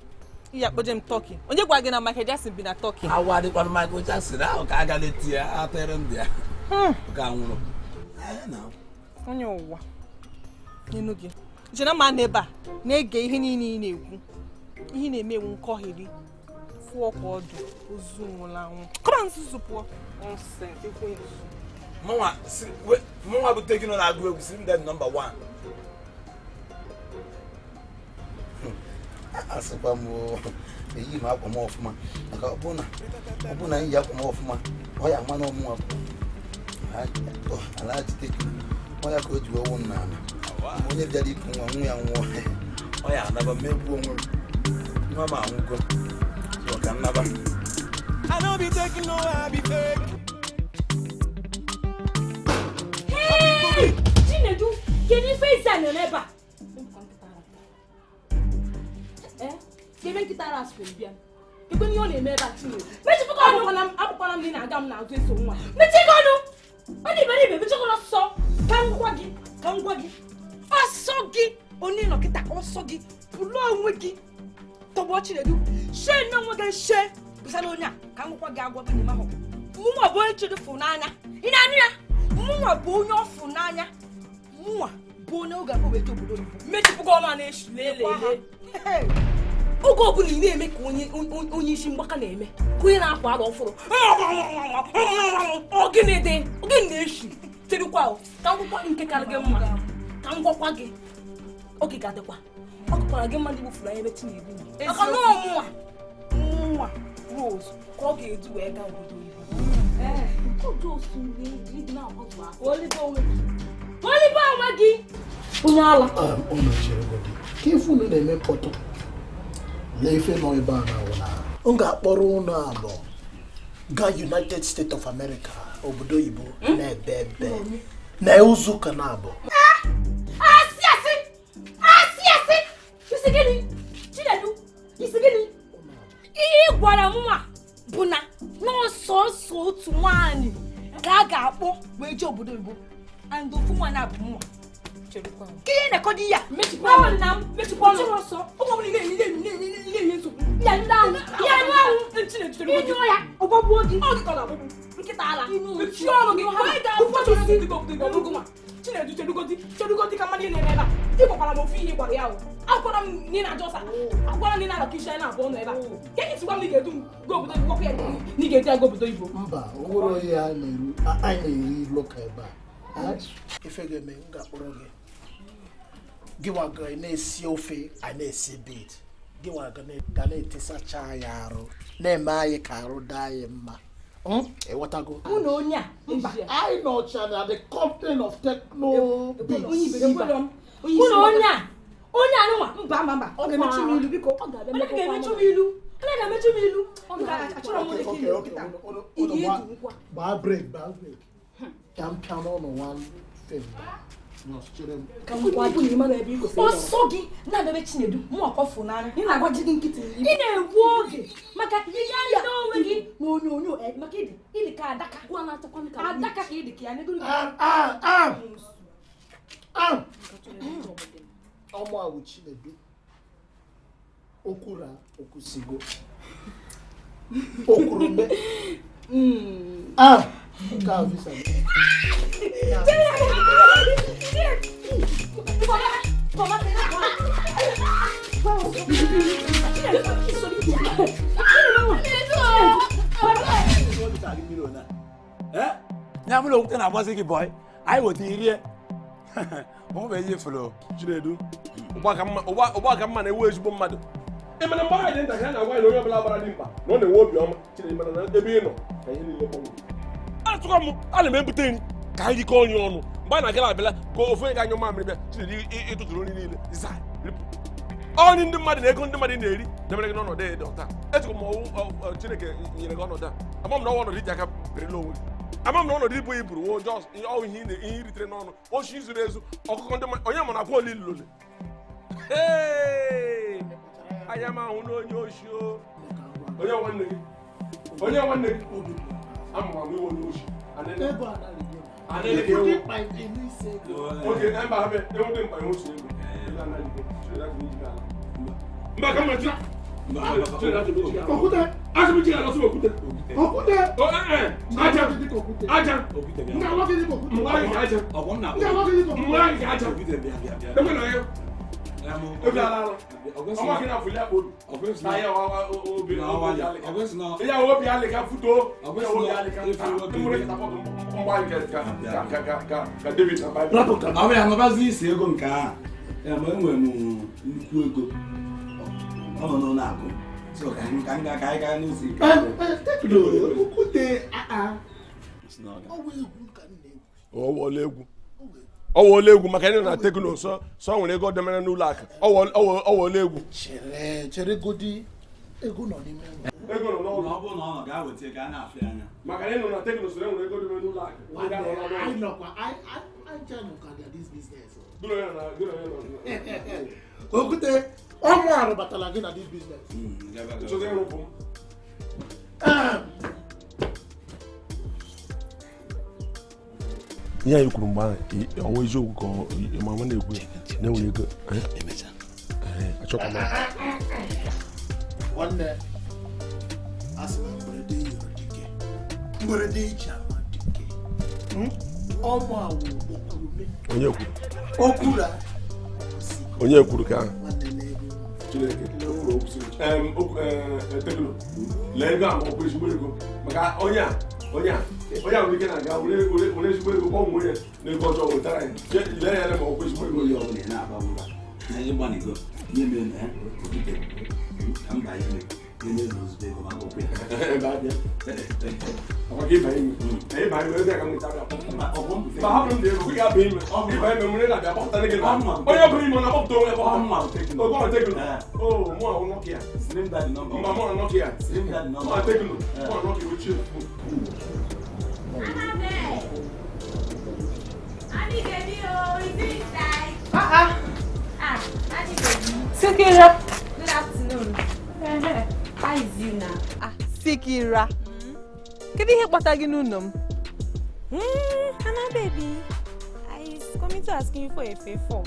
iya kpoje m Turkey onye gwa gị na Michael Jackson bi na Turkey awa dịkwanụ Michael Jackson ahụ ka aga leti ya atịrị ndị ya ka nwụrụ onye ụwa n'enu gị jena ma na ebe a na-ege ihe niile ị na-ekwu ihe na-eme ewu nkọhiri fụọ ka ọdụ ozu nwụla anwụ kọma nzuzu pụọ mụnwa bụ tekino na-agụ egwu Slim Daddy #1 asịkwa m eyi m akwa m ọfụma maka ọ bụ na iyi akwa m ọfụma ọ ya ama na ọmụnwa bụ ala ji tekino ọ ya ka o ji owu nna ala onye bịara iku nwa nwa ya nwụọ ọ ya anaba mmegbu onwe nwa m anwụgo ka nnaba I don't be taking no I be fake. Hey! Chinedu, can you face that never? Give me guitar as for bien. You can only make that too. But you I'm in a gum now to someone. But you go no. Only so. Come wagi. Osogi. Only no kita osogi. Pulo wigi. To watch it do. Share no one share. Bisalonya. Come wagi agwa ni maho. Muma boy to the funanya. Inania. Muma bonyo funanya. Muma bono ga ko beto budo. Mechi pugo na na lele. Hey. Ogo obu ni na-eme ka onye isi mgbaka na-eme ka onye na-akwa ala ọfụrụ ogene na-eshi terikwa ka ngwakwa nke karị gị mma ka ngwakwa gị oge ga-adịkwa ọ kụkwara gị mmadụ gbufuru anya ebe Chinedu maka na nwa Rose ka ọ ga-edu wee gaa obodo olibe onwe gị onye ala ụlọ chere godi ka ifu unu na-eme mkpọtụ Lefe no ebe a na m ga-akpọrọ ụlọ abụọ gaa United States of America obodo oyibo na-ebe na ụzọ ka na abụọ isi gịnị Chinedu isi gịnị ihe gwara mma bụ na n'ọsọsọ otu nwaanyị ka a ga-akpọ wee jee obodo oyibo and ofu nwaanyị abụ mma Kiye na kodi ya mechikwa na mechikwa no so obo ni le yesu ya ndan ya ndan ntine tuturu ko ya obobu ogi ogi kola obobu nkita ala fi ono gi ha da obobu si obobu ma Chinedu chedugodi ka mmadụ na-eme ebe a ịgwakwara m ofu ihe gwara ya akwara m ni na josa akwara ni na lokisha na abụọ nọ ebe a ka ị sikwa m ga-edu go obodo gwakwa ya ni ga-eji aga obodo Igbo mba onwere onye a na-eru anyị na-eri loka ebe a ife ga-eme m ga-akpọrọ gị gị nwa ga na-esi ofe a na-esi bit gị nwa ga na-etesacha ya arụ na-eme anyị ka arụ daa anyị mma ịghọtago unu onye a mba anyị nọcha na the company of techno beats unu onye a nwa mba ọ ga-emechu m ilu biko ọ ga-emechu m ilu achọrọ m onye kiri okịta igi edu nkwa gbaa break ka m pịa n'ọnụ one film ọsọ gị na-abịabe Chinedu mụ ọkọfụ n'anya ị na-agbaji gị nkịtị ị na-egbu oge maka ihe anya n'onwe gị na onyonyo maka ịdị ka adaka ka ịdị ka ya negoro ọmụ awụ Chinedu okwura okwusigo okwurume nke a visa ya mụrụ okwute na-agbasị gị bọị anyị weta irie ọ bụ eji folo Chinedu ụgbaka mma na-ewu ezigbo mmadụ ịmana mgbe anyị dị ntakịrị na-agwa anyị na onye ọbụla gbara dị mkpa na ọ na-enwe obiọma Chinedu mana na ebe ị nọ ka ihe niile kpọnwụ atụkwa m ana m ebute nri ka anyị rikọọ nri ọnụ mgbe a na-agara abịala ka ofu onye ga-anyụ mamịrị bịa Chinedu ịtụtụrụ nri niile ọnị ndị mmadụ na ego ndị mmadụ na-eri debere gị n'ọnọdụ dị ọta echekwa m ọwụ Chineke nyere gị ọnọdụ a ama m na ọnwụ ọnọdụ iji aka berela onwe gị ama m na ọnọdụ ibu iburu wo jọs ọwụ ihe iritere n'ọnụ ochi izuru ezu ọkụkọ ndị mmadụ onye ma na akwa olilole anya m ahụ na onye oshi onye nwanne gị amụma m iwe onye oshi mba ka mmachi okwute asịbụchi ya lọsị okwute aja ndị alọgị dị ka okwute mgbe anyị ga aja ekwe na ya ebe ala ala ọma gị na afụli akpodu ya obi alịka futo ka David ọ ya nọbazi isi ego nke a ma enwere m nnukwu ego ọ nọ n'ụlọ akụ so ka anyị gaa n'ụzọ ọwụọla egwu maka ndị na tekno sọ nwere ego demere n'ụlọ akụ ọwụọla egwu chere godi ego nọ n'ime ego nọ n'ụlọ ọ bụrụ na ọ nọ gaa weta ka a na-afụ ya anya maka ndị nọ na tekno sọ nwere ego demere n'ụlọ akụ okwute ọmụ arụ batara gị na this business ihe anyị kwuru mgbe ahụ ọnwa eziokwu ka mama na-ekwu na-enwere ego achọkwa nwanne asị na mberede yọrọ dike mberede iji ama dike ọmụ awụ okwurume okwura onye kwuru ka ahụ lee ego ahụ ọkwa ezigbo ego maka onye a nwere ike na-aga were ezigbo ego kpọ nwunye na ego ọjọọ wetara ya lee ya ma ọkwa ezigbo ego ya ọbụla na-agba ịgbanigo ihe mere na okike ka mba ihe ihe n'ozugbo ego maka okwu ya ọkwa gị ịba ime ịba ime ezi aka nweta abịa ma hapụ m dị ego kwụ ga-aba ime ịba ime nwere na-abịa kpọpụtara gị onye bụrụ ime na-akpọpụta onwe ọgọrọ tekno mụ ahụ Nokia mba mụ na Nokia mụ na tekno mụ na Nokia ochie Sikira. Good afternoon. How is you now? Sikira. Kedu ihe kpata gị n'ụlọ m? Hannah baby, I is coming to ask you for a favor.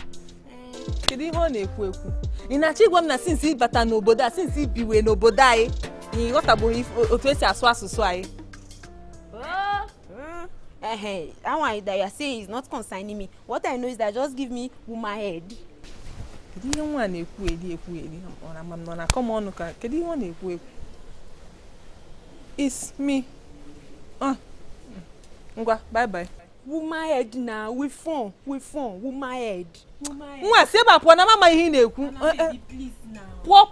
Kedu ihe ọ na-ekwu ekwu? Ị na-achọ ịgwa m na since ị bata n'obodo a, since ị biwe n'obodo anyị, ị ghọtabụrụ otu esi asụ asụsụ anyị? That one that you are saying is not concerning me. What I know is that just give me woman head. Kedu ihe nwa na-ekwu edi ọ na nọ na kọm ọnụ ka kedu ihe ọ na-ekwu ekwu? It's me. Ngwa, bye bye. Woman head now, we phone, woman head. Mwa se ba po na mama yi na-ekwu. Please now.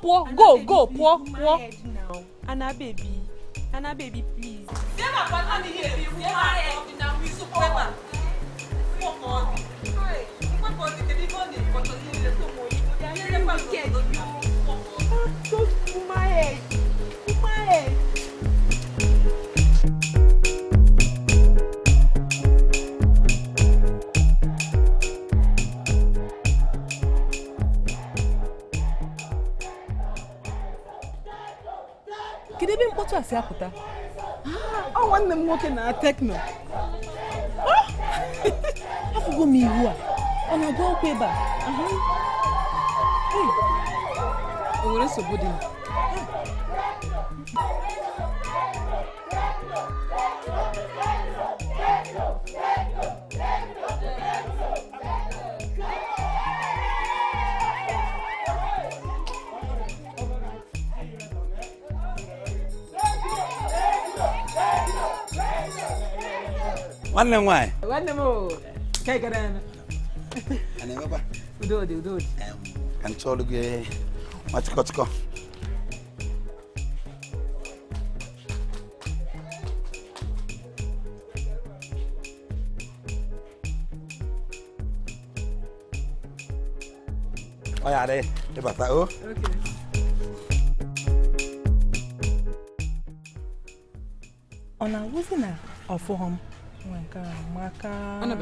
Poor, go, poor. Anna baby, please. Se ba po na mi here, woman head na we so paper. Kedu ebe mkpọtụ a si apụta? Ọ nwanne m nwoke na tekno. Afụgo m iwu a. Ọ na-agụ ọkwa ebe a. O nwere nsogbu dị. Nwanne m nwaanyị. Nwanne m o. Ka ị gara eme. Ana emekwa. Udo dị. Ka m chọọlụ gị nwachịkọchịkọ. Ọ ya dị ịbata o. Ọ na-awụzi na ọfụghọm nke a maka ana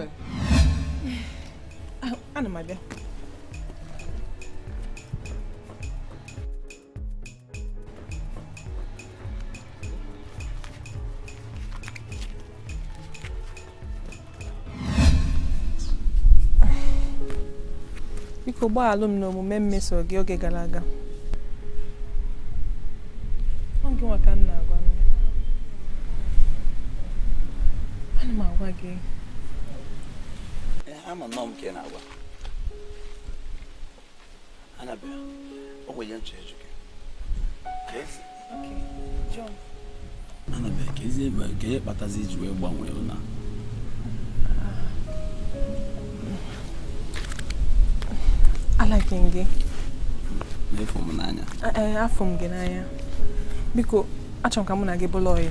m abịa. Biko gbaalụ m n'omume mmeso gị oge gara aga. Ọ gị nwa ka m na-agwa m. Ana m agwa gị. Ama nnọọ m ka ị na-agwa. Anabịa, ọ bụ ihe nche eju gị. John. Anabịa, ka ezi ebe ka ihe kpatazi iji wee gbanwee ụna. Alaghị m gị. Na-efu m n'anya. Afọ m gị n'anya. Biko, achọrọ m ka mụ na gị bụrụ ọyị.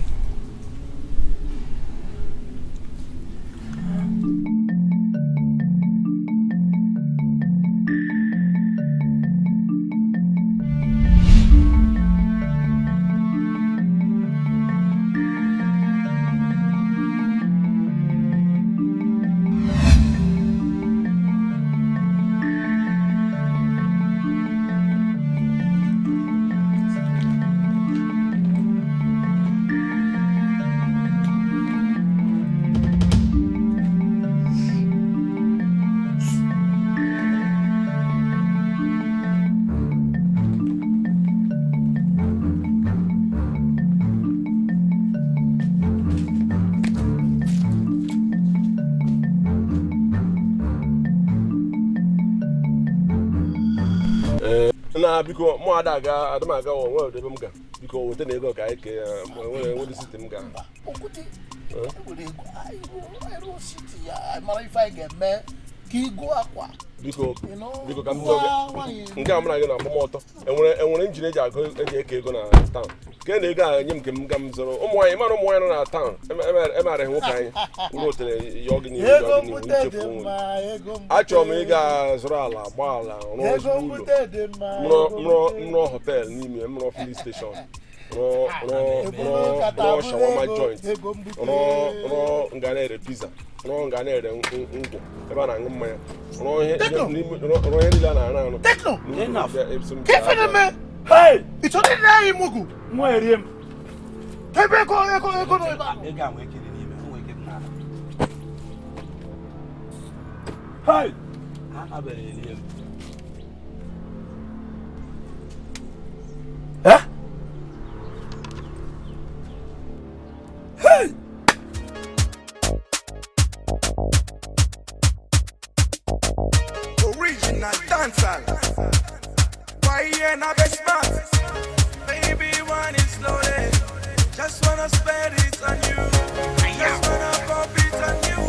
Na biko mụ ada aga onwe ebe m ga biko weta na ego ka anyị kee nwere site m ga biko ka m nke a mụ na gị na-akpọ m ọtọ enwere injin eji eke ego na taụn nke na ego a nye m nke m ga m zụrụ ụmụ nwaanyị mara ụmụ nwaanyị nọ na taụn emara ihe nwoke anyị ụrụ otere ya ọgị n'ihu nchefu onwe achọrọ m ịga zụrụ ala gbaa ala rụọ ezigbo ụlọ mrọ họteelụ n'ime mrọ filin steshọn rụọ shawama joint rụọ nga na-ere pizza rụọ nga na-ere ngwụ ebe a na-aṅụ mmanya rụọ ihe niile a na-arụ arụ Original dancer. Why you not be smart? Baby, want it slowly. Just wanna spend it on you. Just wanna pop it on you.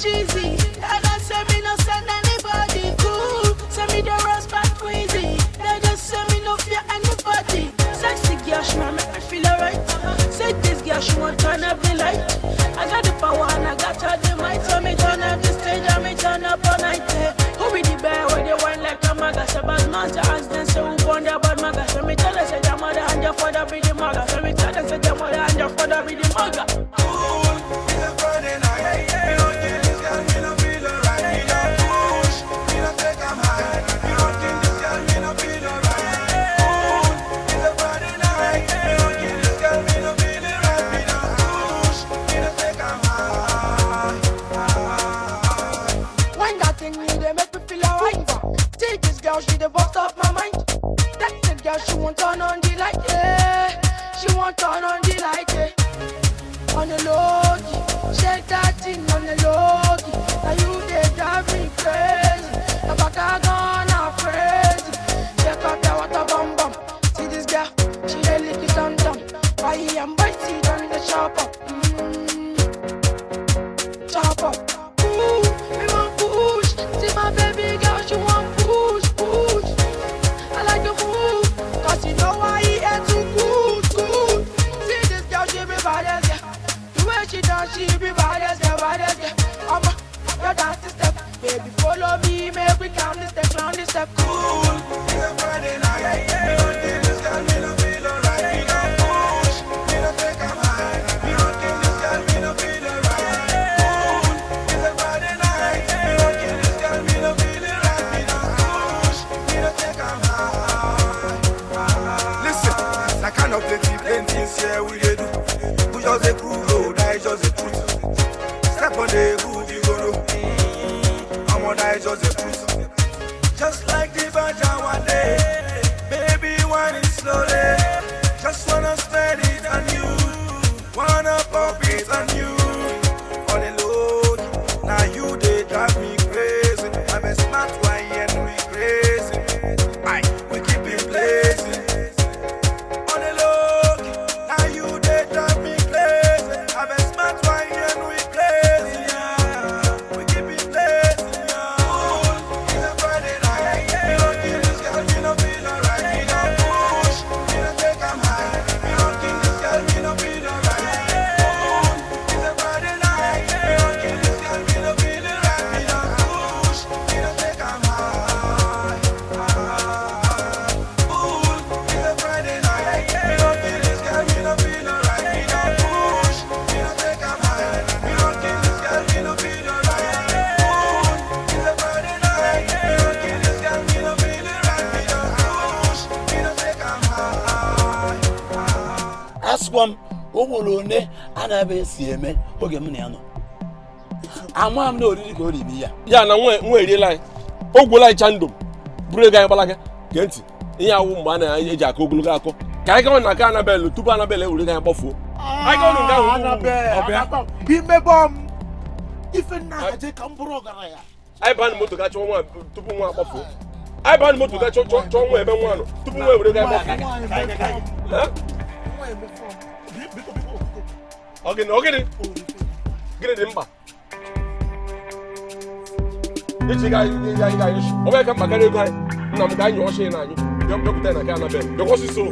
cheesy. They don't say me no send anybody cool. Say me the rest back crazy. They just say me no fear anybody. Sexy girl, she wanna make me feel alright. Say this girl, she want turn up the light. I got the power and I got all the might. So me turn up the stage and me turn up all night. Who be the bear where they wine like a maga? Say bad master ask them say who born their bad maga. So me tell them say their mother and your father be the maga. So me tell them say their mother and your father be the maga. She the boss of my mind. That's the girl, she won't turn on the light, yeah. She won't turn on the light, yeah. On the low key, shake that thing on the low key. Now you they drive me crazy. The back I gone crazy. Check out the water bum bum. See this girl, she a lick it on down. Why he am biting on the chop up, chop up. Ooh, me want push. See my baby girl, she want push. You know why he ain't too good. See this girl, she be badass, yeah. The way she dance, she be badass, yeah. Your dance step, baby, follow me, make we count this step, cool. It's a Friday night, yeah. Don't kill this girl, me no feel alright. Me no push, me no take a high. Me don't kill this girl, me no feel alright. Cool. It's a Friday night, yeah. Me don't kill this girl, me no feel alright. Me no push, me no take a high. Kind of plenty here we dey do. We just a prove road, that is just the truth. Step on the groove, you go know. I'm on that is just the truth. Just like the Baja one day, baby, wine it slowly. Just wanna spend it on you, wanna pop it on you. On the load, now you they drive me crazy. I'm a smart one and we crazy. Aye, we keep it blazing. Aswam ogolone anabe sieme oge m na no ama m na oriri ka ori bi ya ya na nwe eriela ogwola chandom buru ga gbalaga genti ihe awu mgbe na eji aka ogologo akọ ka anyị gawa na ka Anabel tupu Anabel ewure ga gbafuo anyị gawa nga hu Anabel imebom ife na aje ka mburu ogara ya anyị ban moto ga chọ nwa tupu nwa gbafuo anyị ban moto ga chọ nwa ebe nwa no tupu nwa ewure ga gbafuo Ogini. Gini di mba. Ichi ga ishi. Obe ka makare ego anyị. Nna m ga anyị ọshe na anyị. Bịakwute na ka Anabel. Bịakwọsi so.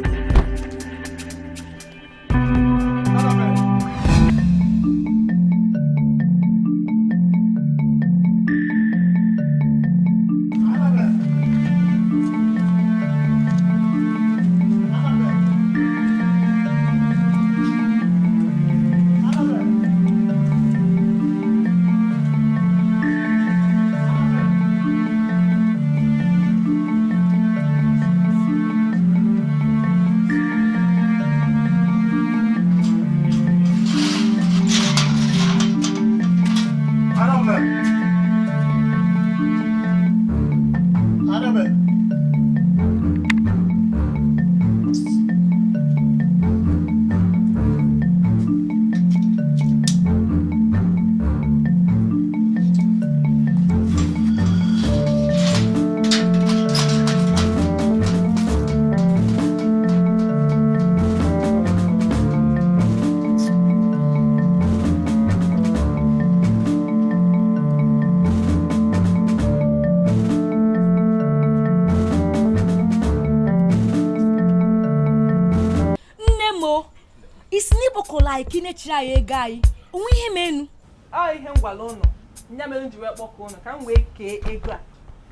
like inechira ye guy. Onwe ihe menu. Ah ihe ngwala ụnụ. Nya mere nji wee kpọkọ ụnụ ka m wee kee ego a.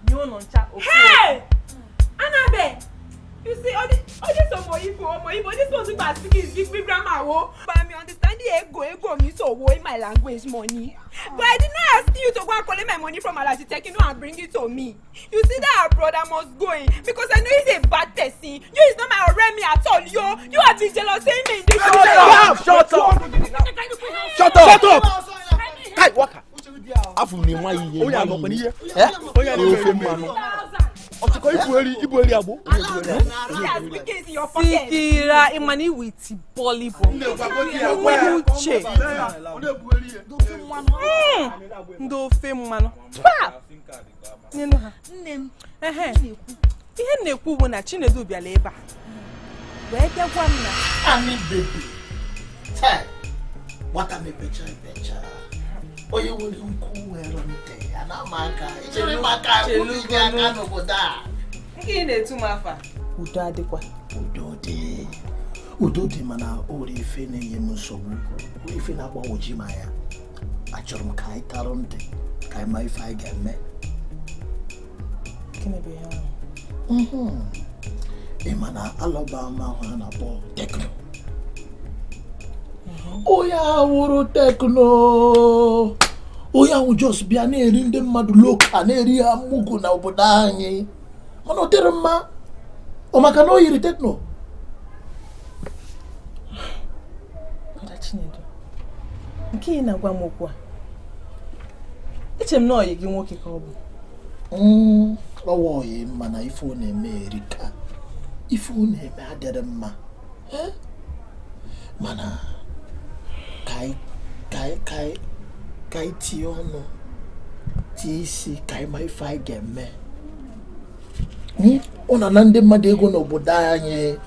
Nye ụnụ ncha ofu. Hey! Anabe. You see, all this Igbo, this one super speaking is big grammar, but I understand the ego me so in my language money. But I did not ask you to go and collect my money from Alaji Tekino and bring it to me. You see that our brother must go in because I know he's a bad person. You is not my Remy at all, yo. You have been jealous saying me in this. Shut up! Shut up! Kai, waka. Afu ni mwa yiye. Oya no pani ye. Oya no fe manu. Otiko ibueli abo. Sikira imani with Bollywood. Uche. Ndo fe manu. Pa. Nenu ha. Nnem. Ihe na-ekwu bụ na Chinedu bịala ebe a. Wee bịagwa m na Ani baby. Hey. What am I becha? Oye wole nku were nte. Ana maka. Ichere maka uli ga aka n'obodo a. Nke na-etu m afa. Udo adịkwa. Udo dị mana ori ife na-enye m nsogbu. Ori ife na-agbawoji m anya. Achọrọ m ka anyị tarụ ntị ka anyị ma ife anyị ga-eme. Gịnị bụ ya? Ị ma na alọbam ahụ a na-akpọ Tekno. Oya wụrụ Tekno. Oya wụ just bịa na-eri ndị mmadụ loka na-eri ha mugu na obodo anyị. Mana ọ dịrị mma. Ọ maka na o yiri Tekno. Chinedu. Nke ị na-agwa m okwu a. Eche m na ọ yi gị nwoke ka ọ bụ. Ọwa oyi mana ife ọ na-eme erika. Ife ọ na-eme adịrị mma. Mana kai tie ọnụ tie isi kai ma ife anyị ga-eme. Ọ na ndị mmadụ ego n'obodo anyị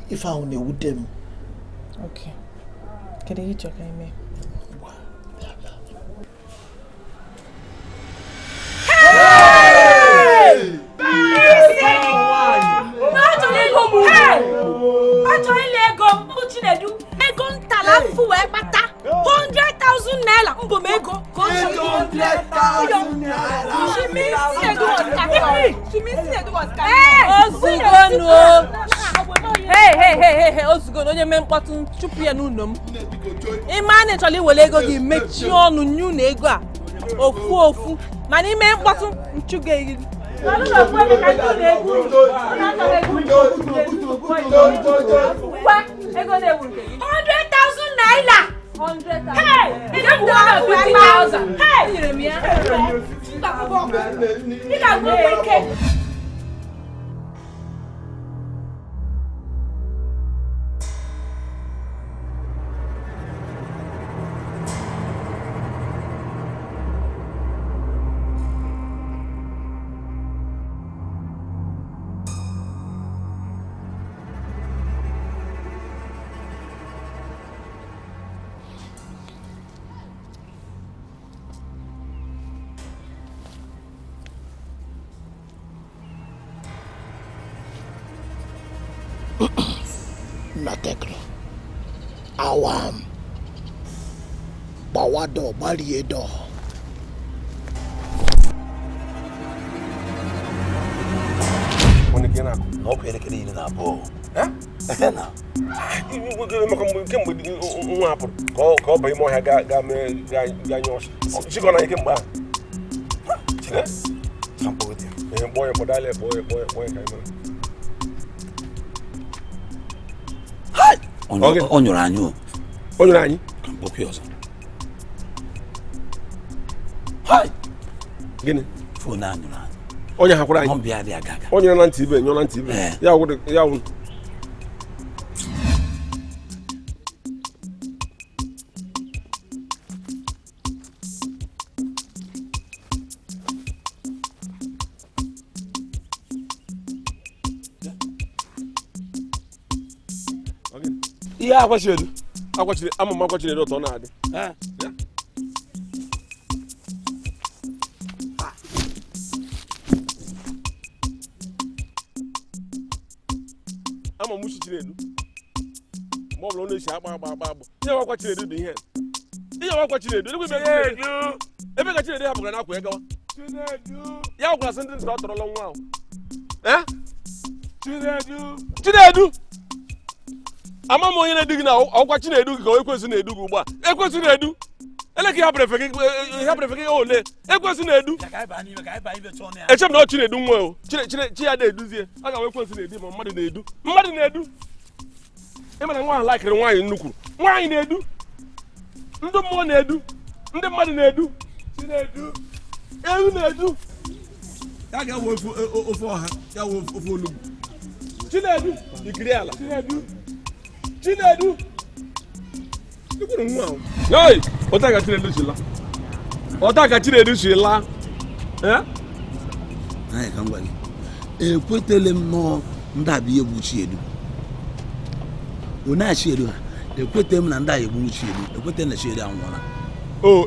ife ahụ na-ewute m. Okay. Kedu ihe chọrọ ime? Chinedu, ego ntala fu wee kpata 100,000 naira mbom ego ko 100,000 naira. She means Chinedu was coming. Hey, Ozugo onye me mkpọtụ chupu ya n'ụlọ m. Ịma na chọrọ iwere ego gị mechie ọnụ nyu na ego a. Ofu mana ime mkpọtụ nchuga iri. Ego de wuru 100,000 naira. 100,000. Hey, ị ga-agwa 50,000. Hey, nyere m ya. Ị ga-agwa ike. Na Tekno. Awam. Bawado Baliedo. When again, no pere na bo. Na. Kemgbe nwa hapụrụ ka ọ bụ ime ọhịa ga nyụọ chikọ na ike mgbe ahụ Sampogodi. Kpọọ ya kpọdala ya kpọọ ya ka ị mara. Ọ nyụrụ anyị o. Ọ nyụrụ anyị? Ka mkpọkwa ọzọ. Gịnị? Fon a nyụrụ anyị. Onye hakwara anyị? Ọ bịa dị agaga. Ọ nyụrụ na ntị ibe, nyụrụ na ntị ibe. Ya wụ. Ihe akwachiri ama m akwachiri ụtọ na-adị. Ama m uchichiri elu ma ọ bụrụ na esi agba ihe wakwa Chinedu dị ihe wakwa Chinedu ebe ka Chinedu hapụgara n'akwa ya gawa ya gwara sị ndị ntị ọ tọrọla nwa ahụ Chinedu ama m onye na-edu gị na ọkwa Chinedu gị ka Ekwensu na-edu gị ugbu a Ekwensu na-edu ele ka ịhapụrụ efe gị ole Ekwensu na-edu eche m na ọ Chinedu nwa o chi ya na-eduzie a ga Ekwensu na-edu ma mmadụ na-edu ịmana nwa ahụ lakịrị nwaanyị nnukwu nwaanyị na-edu ndị mmụọ na-edu ndị mmadụ na-edu ewu na-edu ya ga-ewe ofe ọha ya wee ofe olugbu Chinedu ikiri ala Chinedu ikwuru nwa ahụ yoi ọta ka Chinedu si la anyị ka m gwa gị ekwetele m nọọ ndị abụ ihe gbu Chinedu onye Chinedu ha ekwete m na ndị agha egburu Chinedu ekwete na Chinedu anwụọla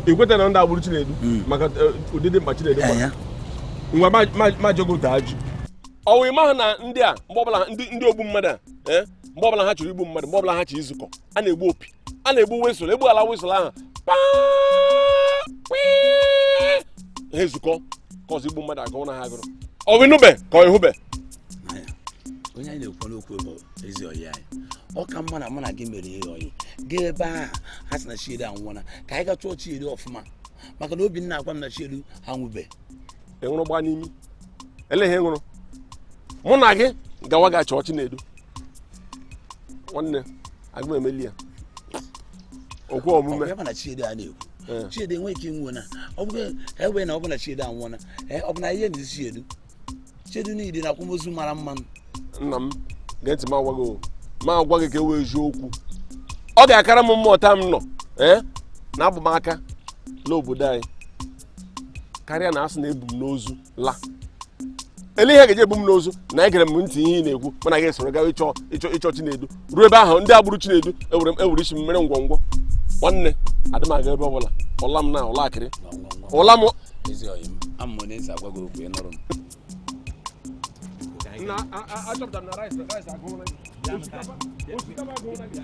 ikwete na ndị agburu Chinedu maka ụdịdị mkpa Chinedu ngwa ma jogota ajụ ọwụ ịma ha na ndị a mgbe ọbụla ndị ogbu mmadụ a mgbe ọbụla ha chọrọ igbu mmadụ mgbe ọbụla ha chọrọ izukọ a na-egbu opi a na-egbu wesụl egbu ala wesụl ahụ ha ezukọ ka ọzọ igbu mmadụ agụ na ha agụrụ ọ bụ inube ka ọ ịhụbe onye anyị na-ekwu n'okwu bụ ezi ọyị anyị ọ ka mma na mụ na gị mere ihe ọyị gaa ebe a ha sị na Chinedu anwụọla ka anyị gaa chụọ Chinedu ọfụma maka na Obinna agwa m na Chinedu anwụbe enwụrụ gbaa n'imi ele ihe nwụrụ mụ na gị gawa ga chọọ Chinedu nwanne aga m emeli ya okwu omume ya na Chinedu a na-ekwu Chinedu enweghị ike inwe na ọ bụghị ebe na ọ bụ na Chinedu anwụọla ọ bụ na ihe na Chinedu niile na akwamozu mara mma nna m gee ntị ma agwa gị ka e wee eziokwu ọ ga-akara m mma ọta m nọ na abụmaka la obodo anyị karịa na asị na ebu m n'ozu la ele ihe ga-eje ebu m n'ozu na egere m ntị ihe ị na-ekwu mụ na gị esoro gawa ịchọ Chinedu ruo ebe ahụ ndị agburu Chinedu ewere isi m mere ngwongwo nwanne adị m aga ebe ọbụla ọla m na ụlọ akịrị ụla m na achọpụtara m na rice agụụla osikapa agụụla gị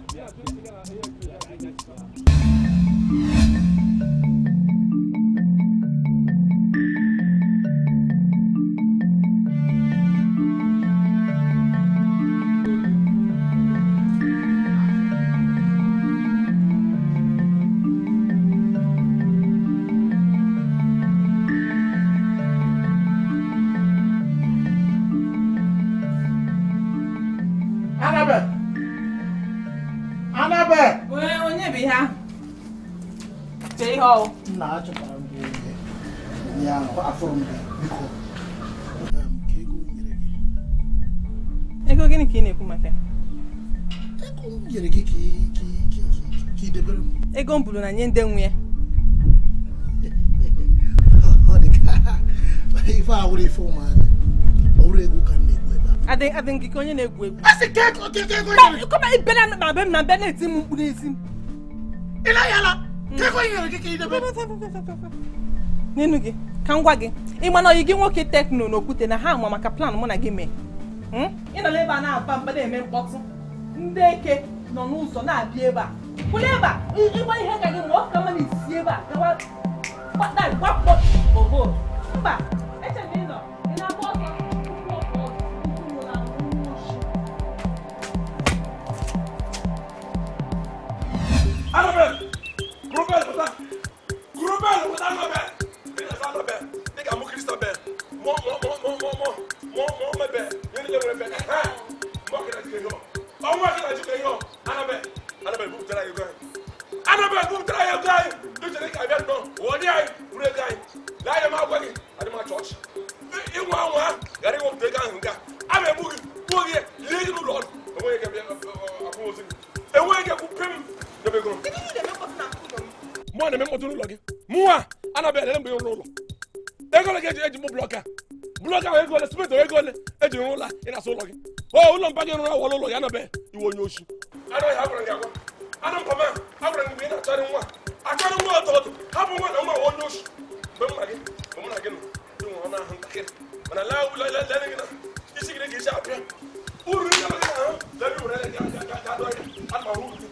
onye bụ ihe ahụ chee ihe ọwụ nna achọtara m gị ya afọrọ m gị biko ego gịnị ka ị na-ekwu maka ego m nyere gị ka ị debere m ego m buru na nye ndị nwe ya ọ dị ka ife a wụrụ ife ụmụazị ọ wụrụ ego ka m na-ekwu ebe a adị gị ka onye na-egwu egwu kọma ibena na be m na be na-eti m mkpụrụ isi m ịlayala keko nyere gị ka ị debere n'elu gị ka m gwa gị ịma na oyi gị nwoke Tekno na Okwute na ha ama maka plan mụ na gị mee ị nọ ebe a na-aba mba na-eme mkpọtụ ndị eke nọ n'ụzọ na-abịa ebe a kwụrụ ebe a ịgba ihe ka gị ma ọ ka ma na-esi ebe a gawa gbakpọ oho mba eche m ịnọ ị na-agba ọsọ Annabelle! Grobel, what's Annabelle? It's Annabelle. They got more Christabel. More, Bell. You need to Rebecca. More can I do? Oh, what can I do? Annabelle, move to your guy. Annabelle, move to your guy. Do you think I don't know? What guy? Real guy. Lie in my way. I do my church. You want one? Got it won't take on. I'm a movie. Legal Lord. Away can be opposing. Away can pim. Mwana me moto nulo ge muwa Annabelle lembe yoro ego le geje ejimu blocker ego le smith ego le ejimu la ina so logi o ulo mpage no wo lo ya Annabelle iwo nyoshi ado ya abran ga ko adam koma abran mi na tare nwa akare nwa to habu nwa na nwa wo nyoshi be mage be muna genu dum ona han takir mana la ni na isi gire ge sha apia uru ya la bi ure ga do an ma hu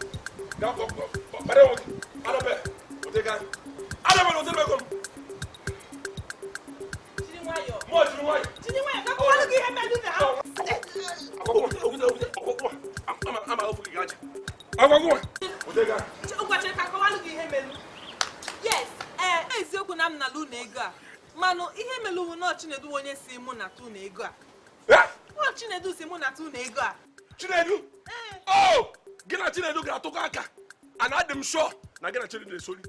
eziokwu na m na lu na ego a manụ ihe melu na Chinedu onye si mụ na tu na ego a ọ Chinedu si mụ na tu na ego a Chinedu oh gị na Chinedu ga-atụkọ aka ana adị m sure na gị na Chinedu na-esori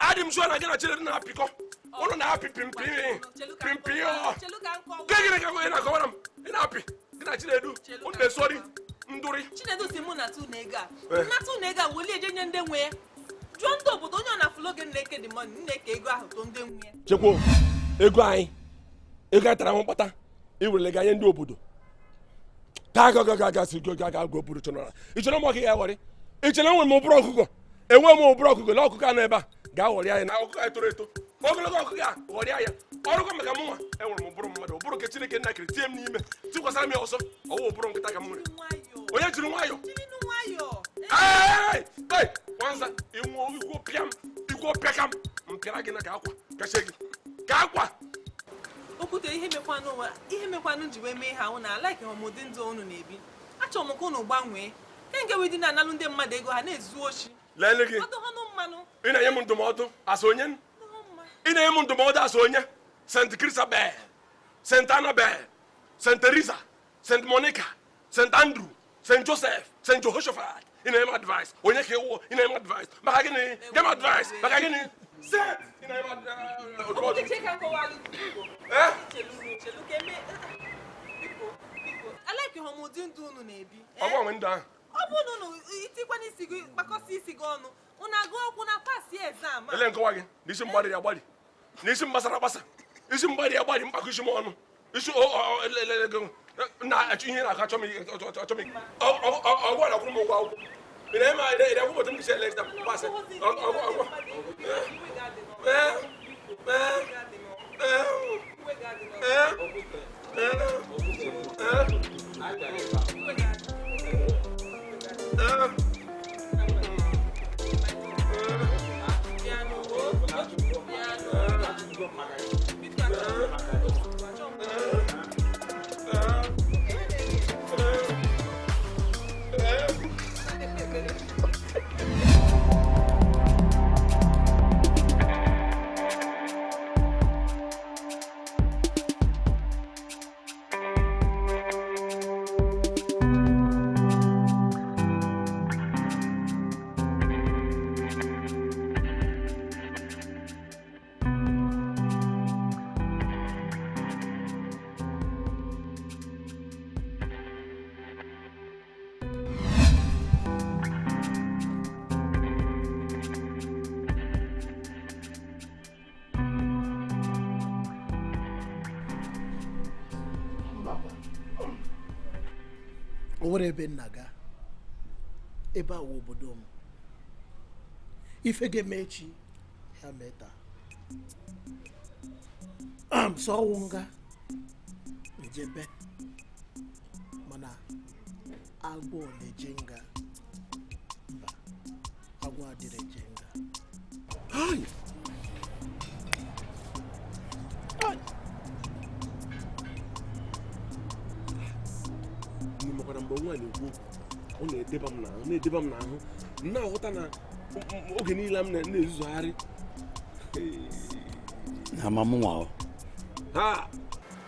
adị m sure na gị na Chinedu na-apịkọ ụnụ na-apị pimpi gịnị ka ị na-akọwara m ị na-apị gị na Chinedu ụnụ na-esori ndụrị Chinedu si mụ na tu na ego a na tu na ego a weli eje nye ndị nwe ya jụọ ndị obodo onye ọ na-afụlo gị na-eke dị mọnụ na-eke ego ahụ to ndị nwe ya chekwa ego anyị tara ahụ mkpata iwerele gị anya ndị obodo ga obodo chọrọ ichere mọ gị ya ghọrị ichere nwe m ụbụrụ ọkụkọ enwe m ụbụrụ ọkụkọ na ọkụkọ a nọ ebe a ga-aghọrị anya na ọkụkọ anyị toro eto ogologo ọkụkọ a ghọrị anya ọrụkọ maka mụnwa enwere m ụbụrụ mmadụ ụbụrụ nke Chineke nna kiri tie m n'ime tikwasara m ya ọsọ ọwụ ụbụrụ nkịta ka m nwere onye jiri nwayọ nwanza igwo pịakam mpịara gị na ka akwa kacha gị ka akwa okwute ihe mekwanụ ji wee mee ha ahụ na alaiki ọmụdị ndụ unu na-ebi achọrọ m ka unu gbanwee ke nke wedi na-analụ ndị mmadụ ego ha na-ezu ochi lele gị ị na-enye m ndụmọdụ asa onye ị na-enye m ndụmọdụ asa onye St. Christabel St. Annabel St. Teresa St. Monica St. Andrew St. Joseph St. Jehoshaphat ị na-enye m advice onye ka ịwụ ị na-enye m advice maka gịnị nye m advice maka gịnị set ị na-enye m alaiki ọmụdị ndụ unu na-ebi ọgbanwe ndụ ahụ ọ bụ na unu itikwa n'isi gị kpakọsị isi gị ọnụ unu agụ ọkwụ na pasi exam ele nkọwa gị n'isi mgbadị ya gbadị n'isi mgbasara agbasa isi mgbadị ya gbadị mkpakọ isi m ọnụ isi na-achọ ihe na-akọ achọ m ọgwụ akwụrụ m ụgwọ akwụkwọ ị na-eme ị akwụkwọ otu m gisi elekta pasị ọgwụ o nwere ebe nna ga ebe a wụ obodo m ife ga-eme echi ya mee taa sọ ọnwụ nga njebe mana agwọ na-eje nga mba agwọ adịrị eje nga mekwara mgbe nwa na-ekwu ọ na-edeba m n'ahụ na-aghọta na oge niile m na-ezuzogharị na mamụnwa ha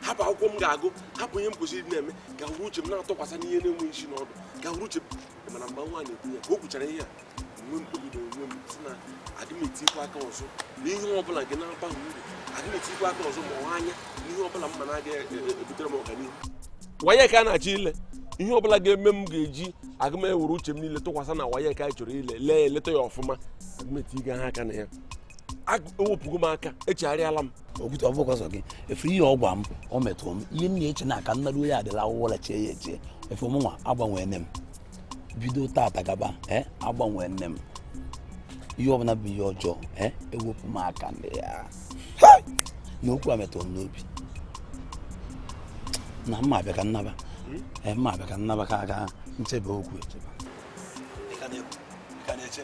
hapụ akwụkwọ m ga-agụ hapụ ihe m kwesịrị ịdị na-eme ka hụrụ uche m na-atụkwasị n'ihe na-enweghị isi n'ọdụ ka hụrụ uche m mana mgbe nwa na-ekwu ya ka o kwuchara ihe a nwe m kpegidere onwe m si na adị m etikwa aka ọzọ n'ihe ọbụla nke na-abaghị uru adị m etikwa aka ọzọ ma ọ anya n'ihe ọbụla m ma na-aga ebutere m ọganihu wanye ka a na-achọ ile ihe ọbụla ga-eme m ga-eji aga m ewere uche m niile tụkwasị na wanye ka anyị chọrọ ile lee eleta ya ọfụma aga m etiga ha aka na ya ewepụgo m aka echegharịala m ọbụkọsọ gị efu ihe ọ gwa m ọ metụrụ m ihe m na-eche na aka nnaru ya adịla akwụkwọ lechie ya echie efu mụnwa agbanwee nne m bido tata gaba agbanwee nne m ihe ọbụla bụ ihe ọjọọ ewepụ m aka ndị ya na okwu a metụrụ m n'obi na mma abịa ka nnaba mma abịa ka nnaba ka aka nchebe okwu echeba Kaneche.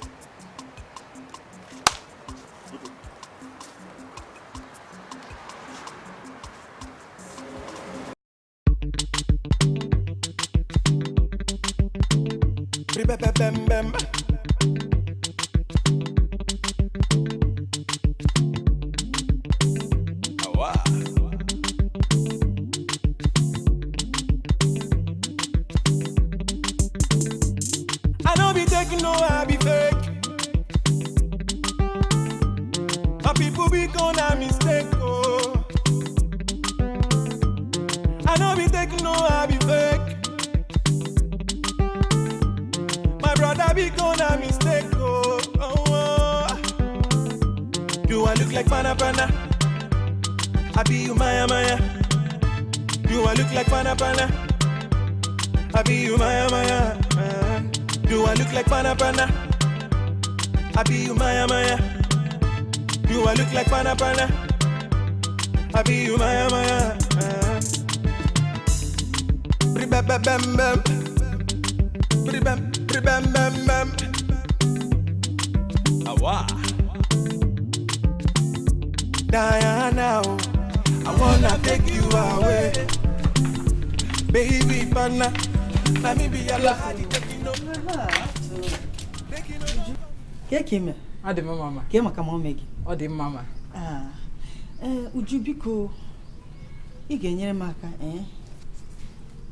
I know be taking no I be fake. My people be gonna mistake, oh. I know be taking no I be fake. My brother be gonna mistake, oh. Do I look like pana pana? I be you Maya Maya. Do I look like pana pana? I be you Maya Maya. Do I look like pana pana? I be you Maya Maya. Do I look like pana pana? I be you Maya Maya. Bam bam bam bam. Bam bam bam bam. Awa. Diana, I wanna take you away, baby pana. Let me be your lady. Kekime. Adi mama. Kema kama omegi. Odi mama. Uju biko ị ga-enyere m aka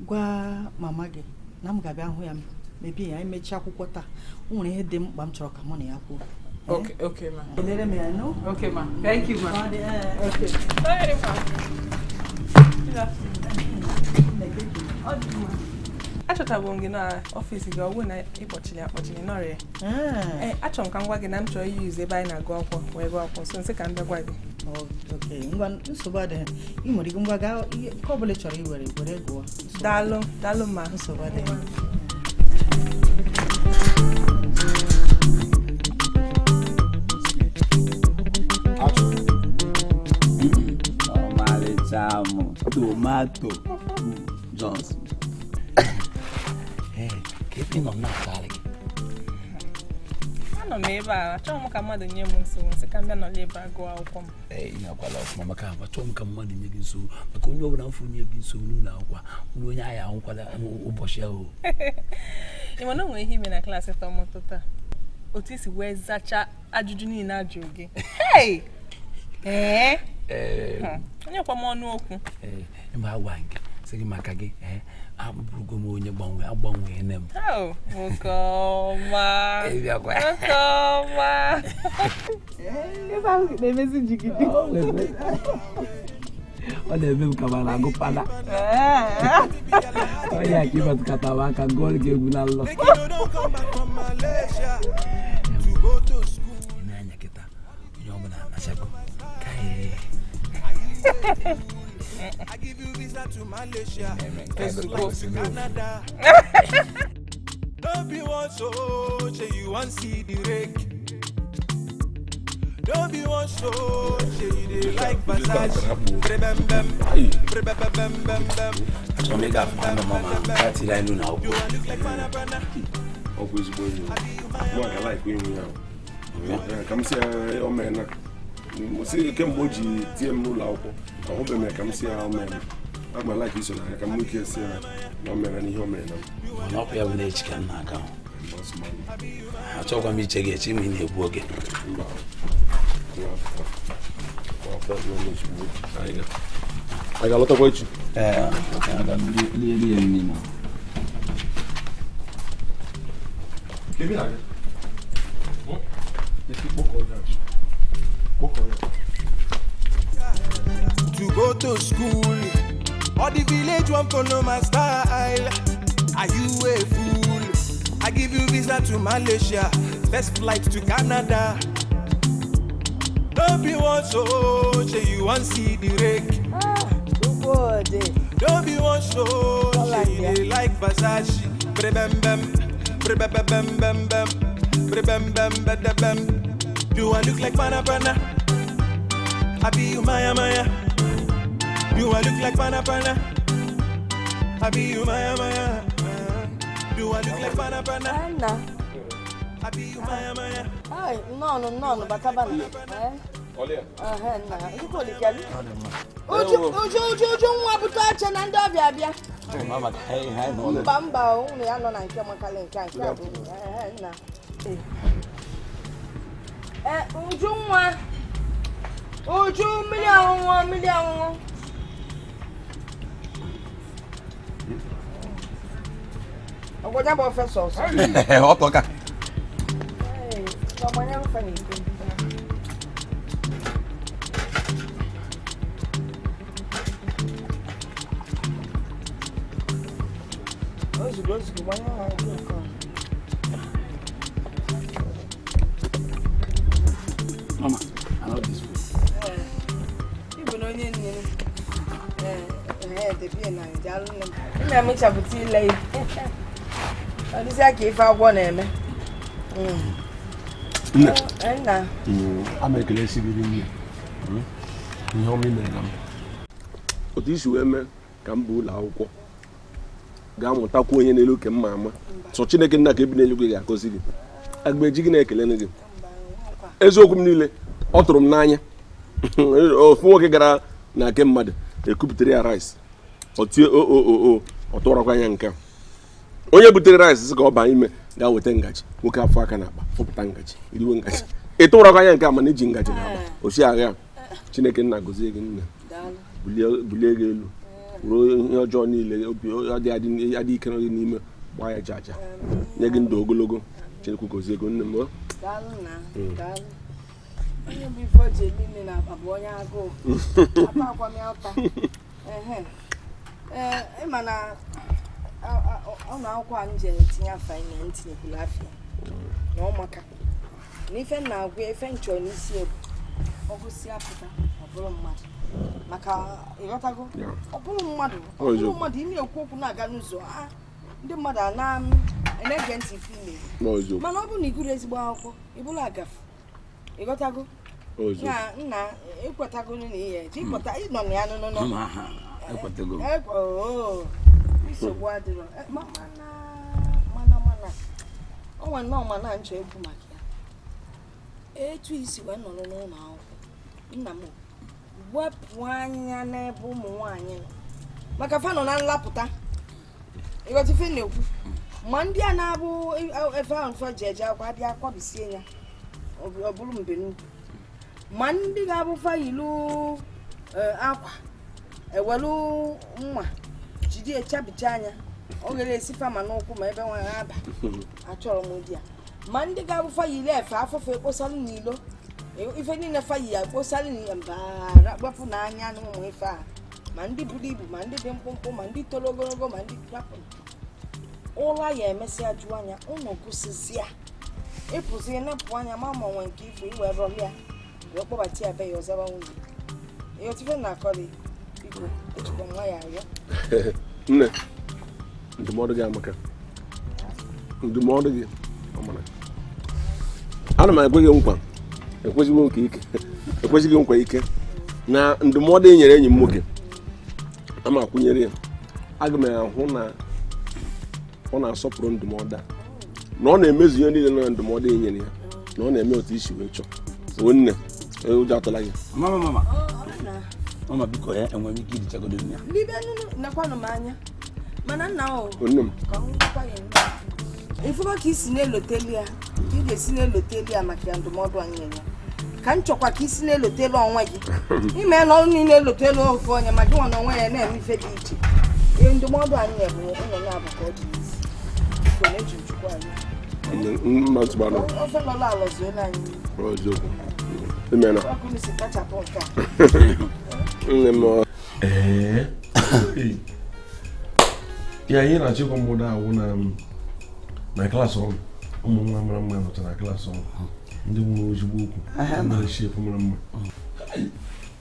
gwa mama gị na m ga-abịa hụ ya mebi ya emechi akwụkwọ taa. O nwere ihe dị mkpa m chọrọ ka mụ na ya kwuo. Okay, ma. Elere m ya, no? Okay, ma. Thank you, ma. Okay. Very fine. Achọtabụ m gị na ọfịs gị ọwụ na ịkpọchiri n'ọrịa. Achọrọ m ka m gwa gị na m chọrọ iyuzu ebe anyị na-agụ akwụkwọ wee gụọ akwụkwọ so nsị ka m bịa gwa gị. Okay, ngwa nsogbu adịghị. Ị nwere ike ngwa gaa ihe ọ bụla ị chọrọ iwere gụọ. Daalụ ma. Nsogbu adịghị. Tomato Johnson. Keep in on that, darling. I don't know, maybe I try to come out the new moon soon. So come down on labor go out from. You know, quite a lot of Mamma Cava, Tom come money making so. But when you're down for me, so now, when I am quite a Boshell. You want to know him in a class of Tomotota. Otis wears such a adjudini in a joke. Hey! Onye kwa mo nu okwu mba wangi sigi makage abu bugo mo onye agbanwe enem okoma okoma eba na-emezi jigidi o na-eme kamala agụpala oya kiba tukatawa aka gol ke gunallo inanya kita nyomna na shako I give you visa to Malaysia, to Canada. Don't be one so you want see the rake. Don't be one so you like Versace. Bam bam. So make up mama. That's it I know now. Always going. I like when we are. Come see your man. See, can moji TM no lauko. I hope I make come see our man. I'm like this, I can make you see no man and your man. Not be a village can knock out. I talk on me to get him in your book. I got a lot of work. I got really a minute. Give me that. To go to school, all the village won't follow my style. Are you a fool? I give you visa to Malaysia, first flight to Canada. Don't be one so you want see the rake. Don't be one so you like Versace. Bam. Do I look like pana pana? I be you Maya Maya. Do I look like pana pana? I be you Maya Maya. Do I look like pana pana? I Ai, no, batabana. Olha. Na. Iko likali. Ojo nwa buto ache na ndị ọbịa abịa. Mama, hey, no. Mba, unu ya nọ na nke makale nke abụ. Na. Uju mmiri ọṅụṅụ. Ogbonya bo fe so. O toka. Ogbonya bo fe ni. Ozu ogbonya na ko. Mama, I love this food. Ibu no nye ni. De bi na jalu na. Ina mi chabuti ile. This is a agwọ na-eme. Nna. I'm a classy living. Ihe ọmị mere na m. Otu isi wee mee ka m bụ ụlọ akwụkwọ ga-amụtakwa onye n'elu ke mma ama sọ Chineke nna ka ebi n'eluigwe ga-akọzi gị agba eji gị na-ekele gị eziokwu m niile ọ tụrụ m n'anya ofu nwoke gara na nke mmadụ ekupụtere ya rice ọ tie o ọ tụrakwa anya nke onye butere rice sị ka ọ baa ime ga-weta ngaji nwoke afọ aka na akpa fọpụta ngaji iriwe ngaji ịtụrakwa anya nke a mana iji ngaji na akpa osi agha Chineke nna gozie gị nne bulie gị elu ruo ihe ọjọọ niile obi adị ike gị n'ime gbaa ya jaja nye gị ndụ ogologo Chineke gozie gị nne m onye bụ ife o ji eli nne na abụ onye agụụ apa akwa m ya ụta ịma na ụlọ akwụkwọ a m jere tinye afa ime ntinyekwuru afịa na ụmụaka na ife m na-agwa ife nchọ n'isi ebu ọ gụsị apụta ọ bụrụ mmadụ maka ịghọtago ọ bụrụ mmadụ ime ekwu okwu na-aga n'ụzọ ndị mmadụ na-ege ntị ife ime mana ọ bụrụ na iguru ezigbo akwụkwọ ịbụrụ agafe ịghọtago nna ekwetago na ihe eji ịkpọta ịnọ na ya nụnụ nsogbu adịrọ mana ọ nwe nnọọ ma na nchọ ekwu maka ya etu isi wee nọrọ n'ụlọ akwụkwọ nna m wepụ anya n'ebe ụmụ nwaanyị nọ maka fa nọ na nlapụta ịghọta ife na-ekwu ma ndị a na-abụ efe ahụ mfe ji eje akwa dị akwabisie ya ọ bụrụ mbe n'ugwu ma ndị ga-abụ fayilu akwa ewelu mma jide echabicha anya ọ ghere esi fama n'ụkwụ ma ebe nwaanyị aba achọrọ m ụdị a ma ndị ga-abụ fayili efe afọfe ekposalụ n'ilo ife niile fayi ya ekposalụ mbara gbapụ n'anya n'ụmụ ife a ma ndị buru ibu ma ndị dị mkpụmkpụ ma ndị toro ogologo ma ndị rapụ ụra ya emesịa jụọ anya ụnụ gụsịzịa ịpụzie napụ anya ma ma nwe nke ifo iwe rọrọ ya wee kpọbata ya be ya ọzaba nwunye ịghọtife na akọrị biko ejikwa nwa ya arịọ nne ndụmọdụ gị amaka ndụmọdụ gị ọmara ana m ekweghị nkwa ekwesịghị nkwa ike na ndụmọdụ e nyere enyi m nwoke ama akwụnyere ya aga m ahụ na ọ na-asọpụrụ ndụmọdụ a na ọ na-emezu ihe niile na ndụmọdụ e nyere ya na ọ na-eme otu isi wee chọọ nne ụjọ atụla gị mama biko ya enwere ike iri chagodo ya libe nakwanụ m anya mana nna o nne m ifuba ka isi na-eloteli ya ị ga-esi na-eloteli ya maka ndụmọdụ anyị nyere ya ka m chọkwa ka isi na-eloteli onwe gị ime na ọrụ niile eloteli ofe onye ma gị nwa na onwe ya na-eme ife dị iche ndụmọdụ anyị nyere bụ onye ya bụ ka ọ dị isi biko na-eji njikwa anyị ofe lọla alọzuola anyị ọkụ n'isi kachapụ nke a ihe na-achịkwa mmadụ awụ na klaasị ọrụ ụmụ nwa mara mma nọcha na klaasị ọrụ ndị nwere ozigbo okwu nwere shepu mara mma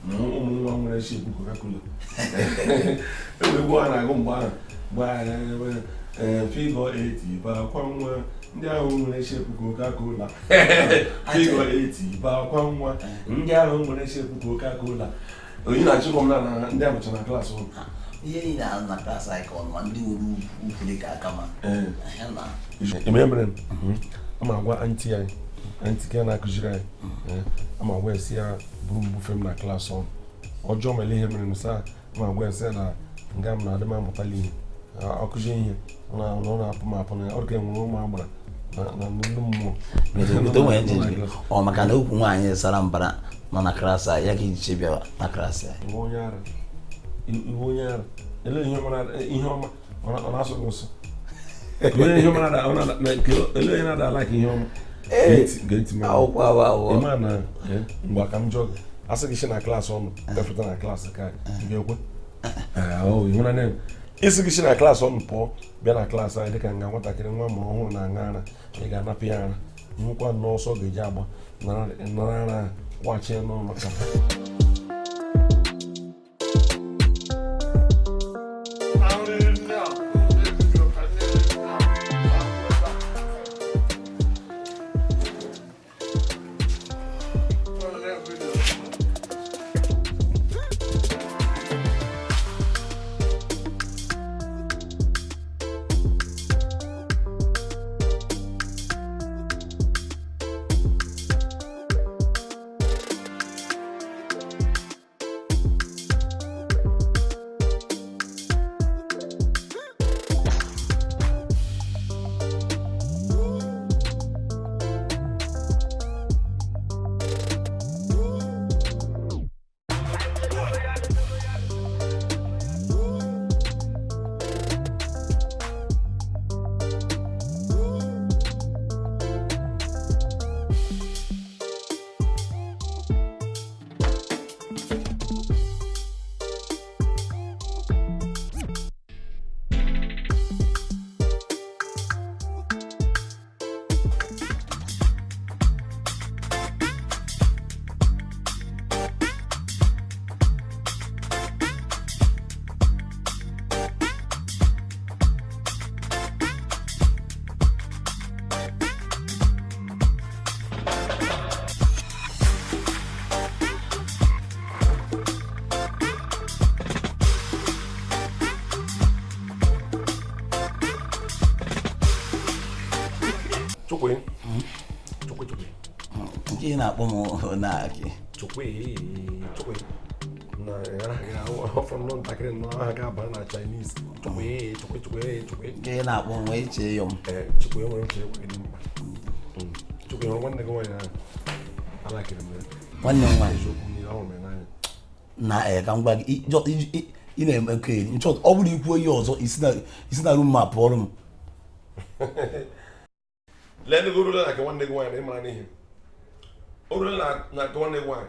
na ụmụ nwa nwere shepu Coca-Cola ewegbu a na-agụ mgbe ahụ gbaa figọ 8 bụ akwa nwa ndị ahụ nwere shepu Coca-Cola figọ 8 bụ akwa nwa ndị ahụ nwere shepu Coca-Cola onye na-achịkwa m na ndị abụcha na klaasị ọrụ ihe niile ahụ na klaasị anyị ka ọnụma ndị nwere ukwu dị ka aka ma eme mere ama agwa anti anyị anti ka na-akụziri anyị ama agwa esi ya buru mbufe m na klaasị ọnụ ọjọọ mere ihe mere nsa ama agwa esi na nga m na-adị m amụtala ihe ọkụzi ihe ọ na-apụ m apụ na ọ ka enwere ụmụ agbara na nnukwu mmụọ ọ maka na okwu nwaanyị sara mbara nọ na klaasị ya ka iji chebịa na klaasị ya iwu onye ara ele ihe ọma ọ na-asụ gị nsọ ele onye na-ada ala ka ihe ọma ga-eti ịma na mgbe ka m jụọ gị asị gị si na klaasị ọnụ gafeta na klaasị ka ị ga-ekwe isi gị si na klaasị ọnụ pụọ bịa na klaasị anyị dịka nga nwatakịrị nwa mụrụ ọhụrụ na-aṅa ara ị ga-anapụ ya ara nwekwa n'ọsọ ga-eji agba nara ara kwaghachi ya n'ụlọ ka Nke na-akpọ m na-akị chukwe na ọfọ nọ ntakịrị nọ aha ga-aba na Chinese chukwe nke na-akpọ m wee chee yọm chukwe nwere uche dị mkpa chukwe hụrụ nwanne gị nwaanyị ahụ alakịrị m nwanne m nwaanyị ọhụrụ m n'anya na ka m gwa gị ị na-eme nke nchọt ọ bụrụ ikwu onye ọzọ isi na rum ma pụọrọ m lee ndị gị na nke nwanne gị nwaanyị na ịmara n'ihe o ruru na nke nwanne gị nwaanyị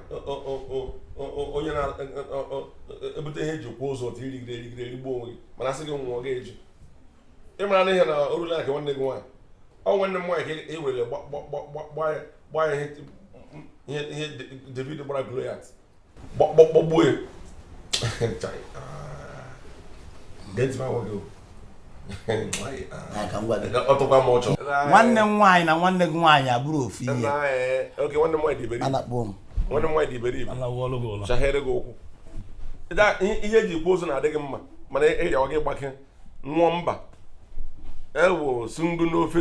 onye na-ebute ihe eji kwuo ụzọ otu irigide erigbo onwe gị mana asị gị nwụọ ga-eji ịmara n'ihe na o ruru na nke nwanne gị nwaanyị ọ nwanne m nwaanyị ka e were gbaa ya ihe David gbara Goliath gbagbuo ya nwanne m nwaanyị na nwanne gị nwaanyị abụrụ ofu ihe nwanne m nwaanyị dị iberibe chahere gị okwu ihe eji kwu ozu na-adị gị mma mana ịrịawa gị gbake nwụọ mba ewo sungu n'ofe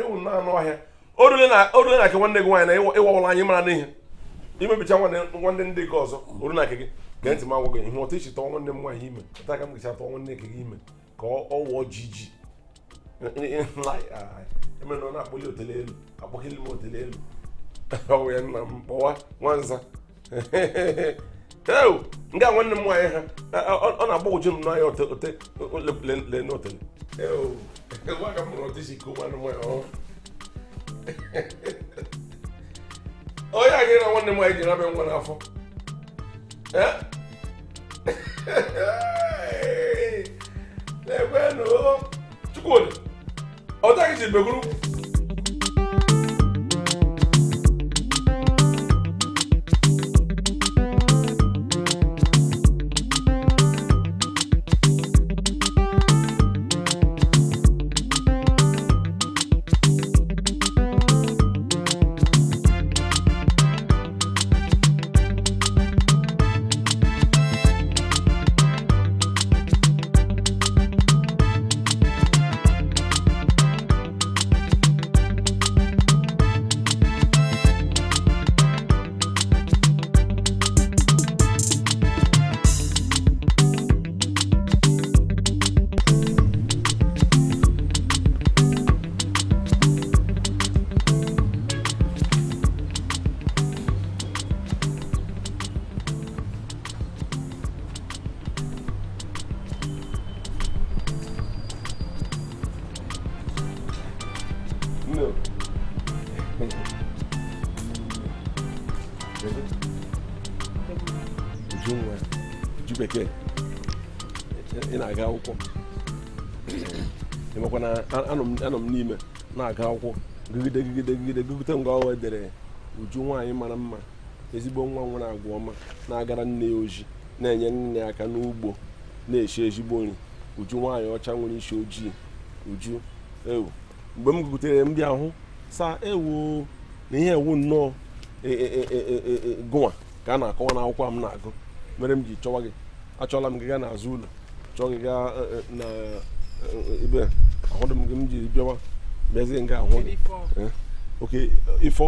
ịwụ n'anụ ọhịa o rule na nke nwanne gị nwaanyị na ịwawụla anyị mara n'ihe imebicha nwanne ndị gị ọzọ oru na nke gị gee ntị m agwa gị ihe ọtụ ichi tọọ nwanne m nwaanyị ime ọta ka m gacha tọọ nwanne nke gị ime ka ọ wụọ jiji emere na na-akpọli otele elu akpọkili m otele elu ọwụ ya nna m kpọwa nwanza ndị a nwanne m nwaanyị ha ọ na-agbagwoju m n'anya ote lee n'otele gwa ka m mụrụ ọtụ isi ka nwanne m nwaanyị ọhụrụ onye a gị na nwanne m nwaanyị ji na-abịa nwa n'afọ ekwenụ Chukwudi ọ taghị ji begoro Uju nwa Uju bekee ị na-aga akwụkwọ ịmakwa na anọ m n'ime na-aga akwụkwọ gụgide gụgide nga ọwa edere Uju nwaanyị mara mma ezigbo nwa nwere agwa ọma na-agara nne ya oji na-enye nne ya aka n'ugbo na-eshi ezigbo nri Uju nwaanyị ọcha nwere isi ojii Uju ewu mgbe m gụtere m bịa hụ saa ewu na ihe ewu nnọọ gụnwa ka a na-akọwa n'akwụkwọ m na-agụ mere m ji chọwa gị achọla m gị gaa n'azụ ụlọ chọọ gị gaa na ebe ahụdị m gị m jiri bịawa bịazie nga ahụ gị oke ife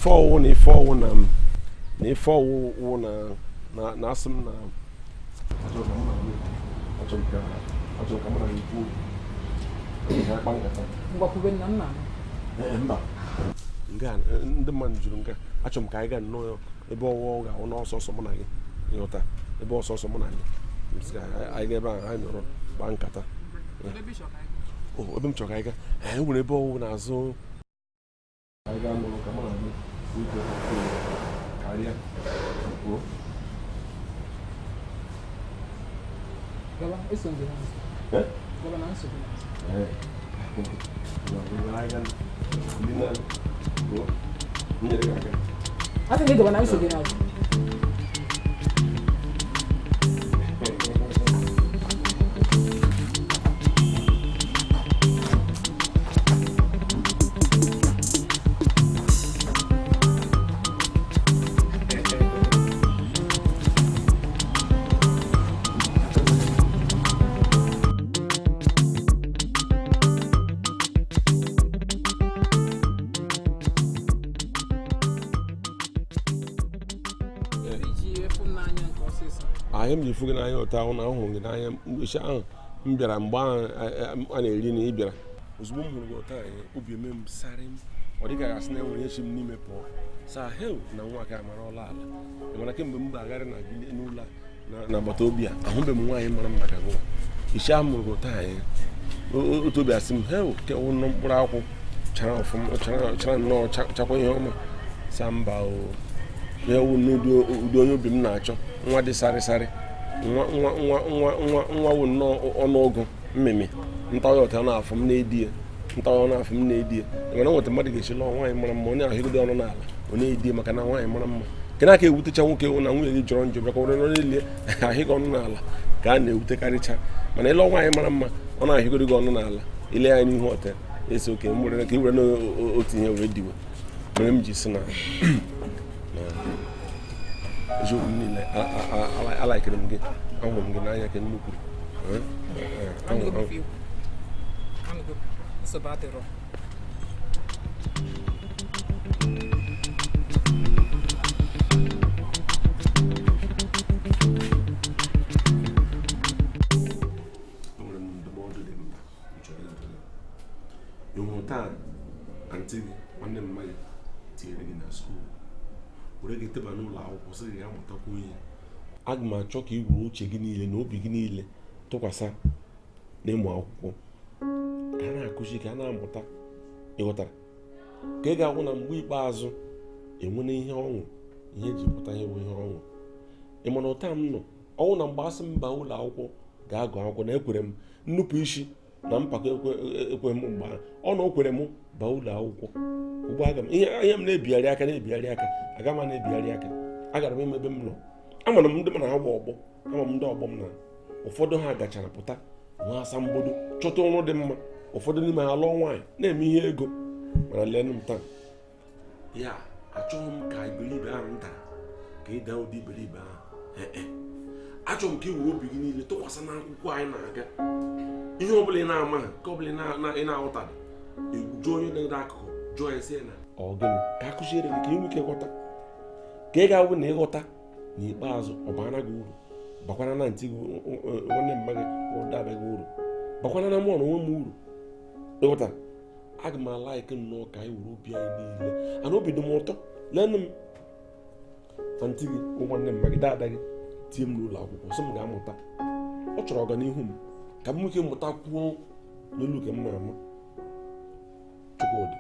ọwụ na ife ọwụ na ife ọwụ na asị m na achọrọ ka m na gị kwuo mba nga ndị mmadụ jụrụ nga achọrọ m ka anyị gaa nnọọ ebe ọwụwa ga-ahụ n'ọsọsọ mụ na gị ịghọta ebe ọsọsọ mụ na gị anyị ga ebe ahụ anyị nọrọ gbaa nkata ebe m chọrọ ka anyị gaa anyị nwere ebe ọwụwa n'azụ anyị gaa nọrọ ka mụ na gị karịa I think the one I should get out. anyị m ji fụ gị n'anya ụtọ ahụ na ahụrụ gị n'anya mgbechi ahụ m bịara mgbe ahụ a na-eri na ị bịara ozugbo m hụrụ gị ụtọ anyị obi eme m sarị m ọ dịka gasị na enwere echi m n'ime pụọ saa hel na nwa ka amara ọla ala mana kemgbe m gbagharị na gị n'ụlọ na agbata obi a ahụbeghị m nwaanyị mara mma ka gị ichi ahụ mụrụ gị ụtọ anyị otu obi asị m hel kewụ nọ mkpụrụ akwụ chara ọfụma chara nnọọ chakwa ihe ọma saa mba o ewu n'ụdị onye obi m na-achọ nwa dị sarịsarị nwa wụ nnọọ ọnụọgụ mmemme ntawa ọta n'afọ m na-edi ya ntawa n'afọ m na-edi ya mana nweta mmadụ ga-esi lụọ nwaanyị mara mma onye ahụgide ọnụ n'ala ọ na-edi ya maka na nwaanyị mara mma nke na aka ewutecha nwoke na nwunye gị jọrọ njọ bịakwa were n'elie ahịgị ọnụ n'ala ka a na-ewutekarịcha mana ịlụ nwaanyị mara mma ọ na-ahịgide gị ọnụ n'ala ile ya n'ihu ọtel esi oke mwere ka i were n'otu ihe were diwe mere m ji si na eziokwu niile alaikere m gị ahụrụ m gị n'anya ka nnukwu enwere m ndụmọdụ dị mkpa ịhụrụ taa antị gị nwanne m mmadụ tinyere gị na skuul were gị teba n'ụlọ akwụkwọ sị gị ga-amụtakwa ihe aga m achọ ka ị wuru uche gị niile na obi gị niile tụkwasị n'ịmụ akwụkwọ ka a na-akụzi ka a na-amụta ịghọtara ka ị ga-ahụ na mgbe ikpeazụ enwere ihe ọṅụ ihe eji pụta ihe bụ ihe ọṅụ ịmana ụta m nọ ọnwụ na mgbe asị m baa ụlọ akwụkwọ ga-agụ akwụkwọ na ekwere m nnupụ isi na mpako ekwe m mgbe ọ na o kwere m baa ụlọ akwụkwọ ugbu aga m ihe m na-ebigharị aka aga m na-ebigharị aka agara m ebe m nọ amara m ndị m na-agba ọgbọ ama m ndị ọgbọ m na ụfọdụ ha gachara pụta nwa asambodo chọta ọrụ dị mma ụfọdụ n'ime ha lụọ nwaanyị na-eme ihe ego mana leenụ m taa ya achọghị m ka iberibe ahụ m dara ka ị daa ụdị iberibe ahụ achọrọ m ka ị were obi gị niile tụkwasị n'akwụkwọ anyị na-aga ihe ọbụla ị na-ama nke ọbụla ị na-aghọtaghị jụọ onye na-ere akụkụ jụọ ya sị na ọ gịnị ka a kụziere gị ka ị nwee ike ghọta ka ị ga-awụ na ịghọta n'ikpeazụ ọ bara gị uru bakwana na ntị nwanne mma gị ụdaba gị uru bakwana na mụ na onwe m uru ịghọta aga m ala ike nnọọ ka anyị were obi anyị niile ana obi dị m ụtọ lenụ m na ntị gị nwanne mma gị daada gị tie m n'ụlọ akwụkwọ sị m ga-amụta ọ chọrọ ọganihu m ka m nwee ike mụta kwuo n'olu ka m na-ama Chukwudị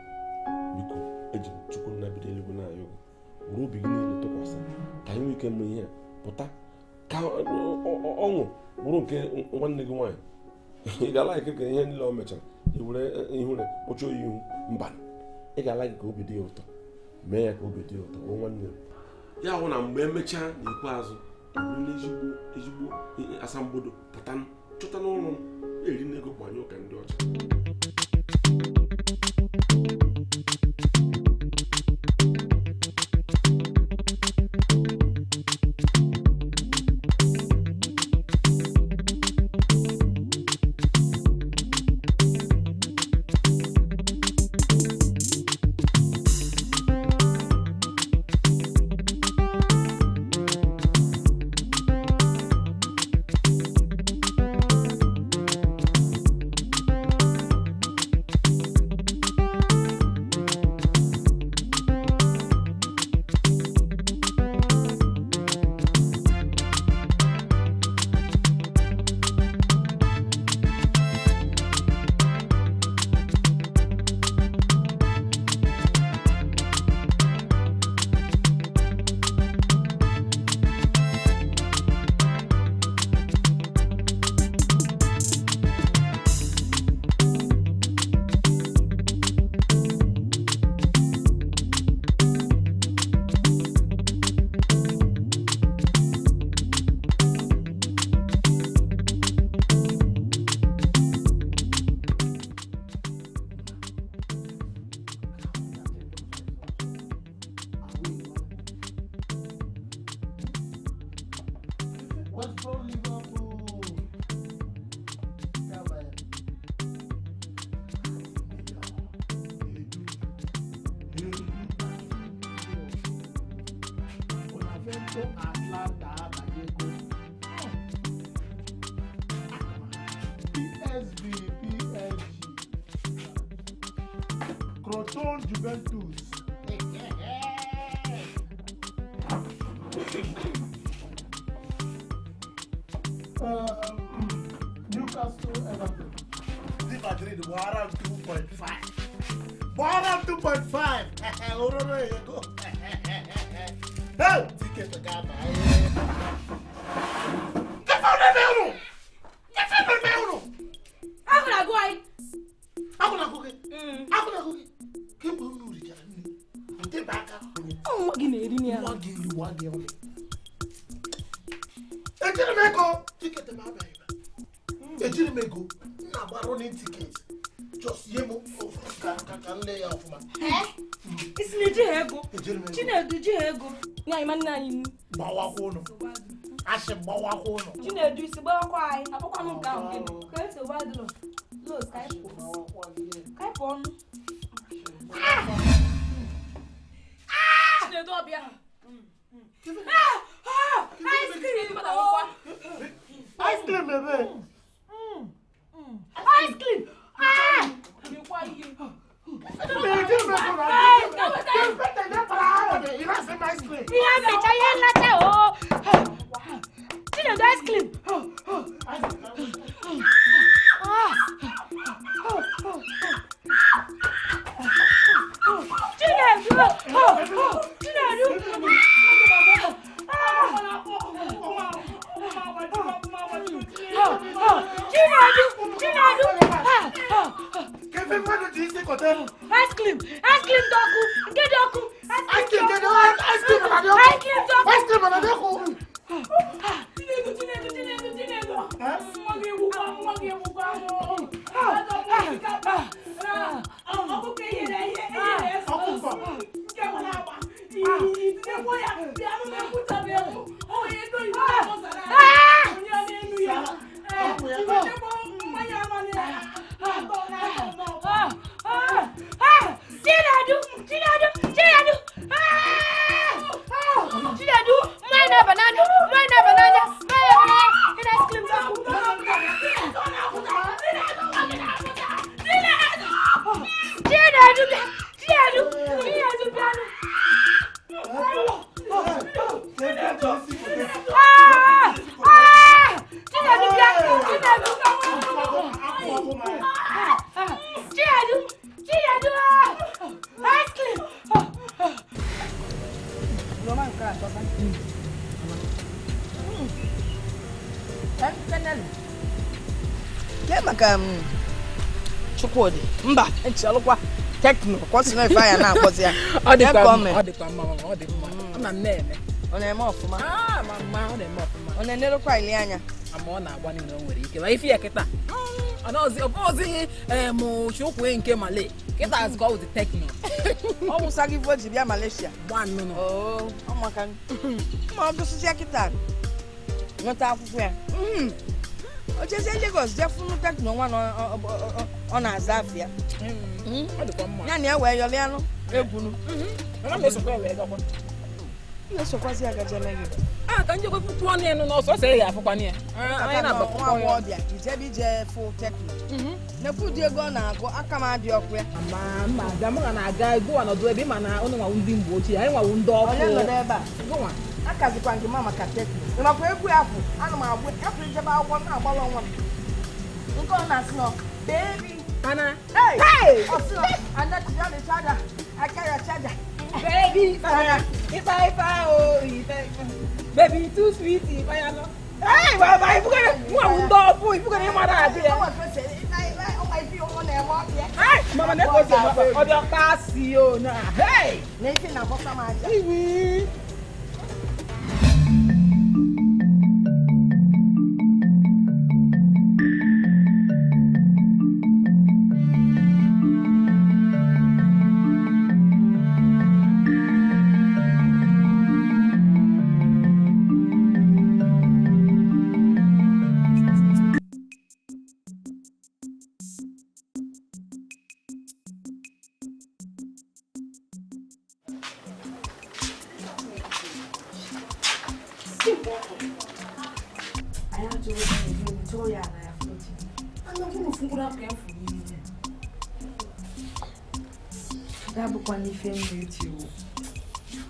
biko eji m Chukwu nna bido eluigwe na-ayọ gị were obi gị niile tụkwasị nwoke mee ihe pụta ka ọṅụ bụrụ nke nwanne gị nwaanyị ị ga-ala ike ka ihe niile o mechara ewere ihure kpọchie oyi ihu mba ị ga-ala gị ka obi dị ya ụtọ mee ya ka obi dị ya ụtọ bụ nwanne ya hụ na mgbe emechaa n'ikpeazụ ezigbo asambodo pụta chọta n'ụlọ m eri n'ego gbanye ụka ndị ọcha Juventus. Newcastle, Everton. This Madrid, Boara 2.5. Boara 2.5. Here you go. Hey, ticket to Ghana. Get out of the Get out of the How can I go? How can I go? How can I go? Keep on moving, Jeremy. And get back up. Oh, what can you do? What give you one day only? Ejiremego, ticket to my baby. Ejiremego, now running tickets. Just yemo can lay off man. Eh? It's Nigerian. Chinedu. Na imani na yin. Bawa kono. Ashe bawa kono. Chinedu si bawa kwai. Apokwa no ka ngene. Ko se wadu. Lo Skype. Skype on. Chinedu obia. Ice cream bata Ice cream bebe. Ice cream. Me kwa yi. Ice cream, doku, get doku, ice cream, doku. Ke maka Chukwudi. Mba, echelukwa Tekno. Kwasi na ife anya na akpọzi ya. Ọ dịkwa mma. Ọ na nne. Ọ na-eme ọfụma. Mama, ọ na-eme ọfụma. Ọ na-enerukwa ile anya. Ama ọ na-agba niile o nwere ike. Ma ife ya kịta. Ọ bụzi Chukwu nke Malay. Kịta has got with Tekno. Ọ wụsa gị voji bịa Malaysia. Gbanụ. Ọ maka ma ọ gụsịsị ya kịta. Nweta akwụkwọ ya. O jezie Lagos je funu Tekno nwa ọ na-aza afịa. Ọ dịkwa mma. Ya na ya wee yọlị anụ egwunu. Ọ na-esokwa wee gakwa. Na-esokwazi agaje eme gị. Ka njekwa futu ọnụ ya n'ọsọ sị ya afụkwa ya. Anyị na-agbakọ nwa ọbịa ijebe ije fụ Tekno. Nekwu dị ego ọ na-agụ aka m adị ọkụ ya. Ma aga m na-aga ego ọnọdụ ebe ma na ụnụ nwawu ndị mgbe ochie anyị nwawu ndị ọkụ. Onye nọ ebe a? Akazikwa gị ma maka Tekno. Ị makwa egwu ya bụ ana m agwụ afọ ijebe akwụkwọ na-agbalụ onwe m. Nke ọ na-asị nọ baby. Ana. Hey! Ọsị and that is the charger. I carry a charger. Baby, baby, too sweet. Hey, Baba, if you're going to go, if you're going to hey, Mama, let's go to your casio now. Hey, Nathan, I'm going to Dabukwa n'ife m na-eti o.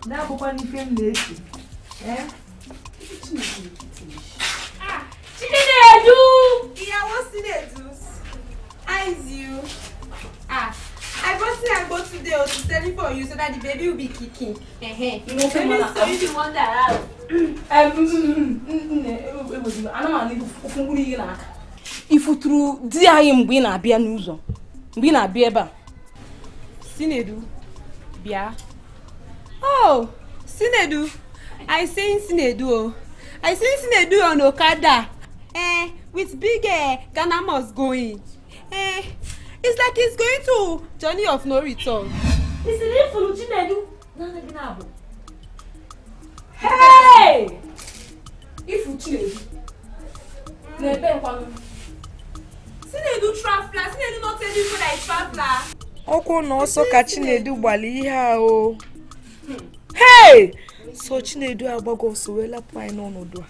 Dabukwa n'ife m na-eti. Chinedu! Ìyàwó Chinedu. Eyes you. I go today to study for you so that the baby will be kicking. You know, baby, so you the one that Ifuturu di anyị mgbe ị na-abịa n'ụzọ. Mgbe ị na-abịa ebe a. Chinedu, bịa. Oh, Chinedu. I seen Chinedu. I seen Chinedu on Okada. With big Ghana must going. It's like he's going to journey of no return. It's a little Chinedu. Hey! If you Chinedu. Chinedu traveler. Chinedu not telling you that traveler. Ọkụ na ọsọ ka Chinedu gbali ihe ahụ. Hey! So Chinedu agbago ọsọ wee lapụ anyị n'ọnọdụ a.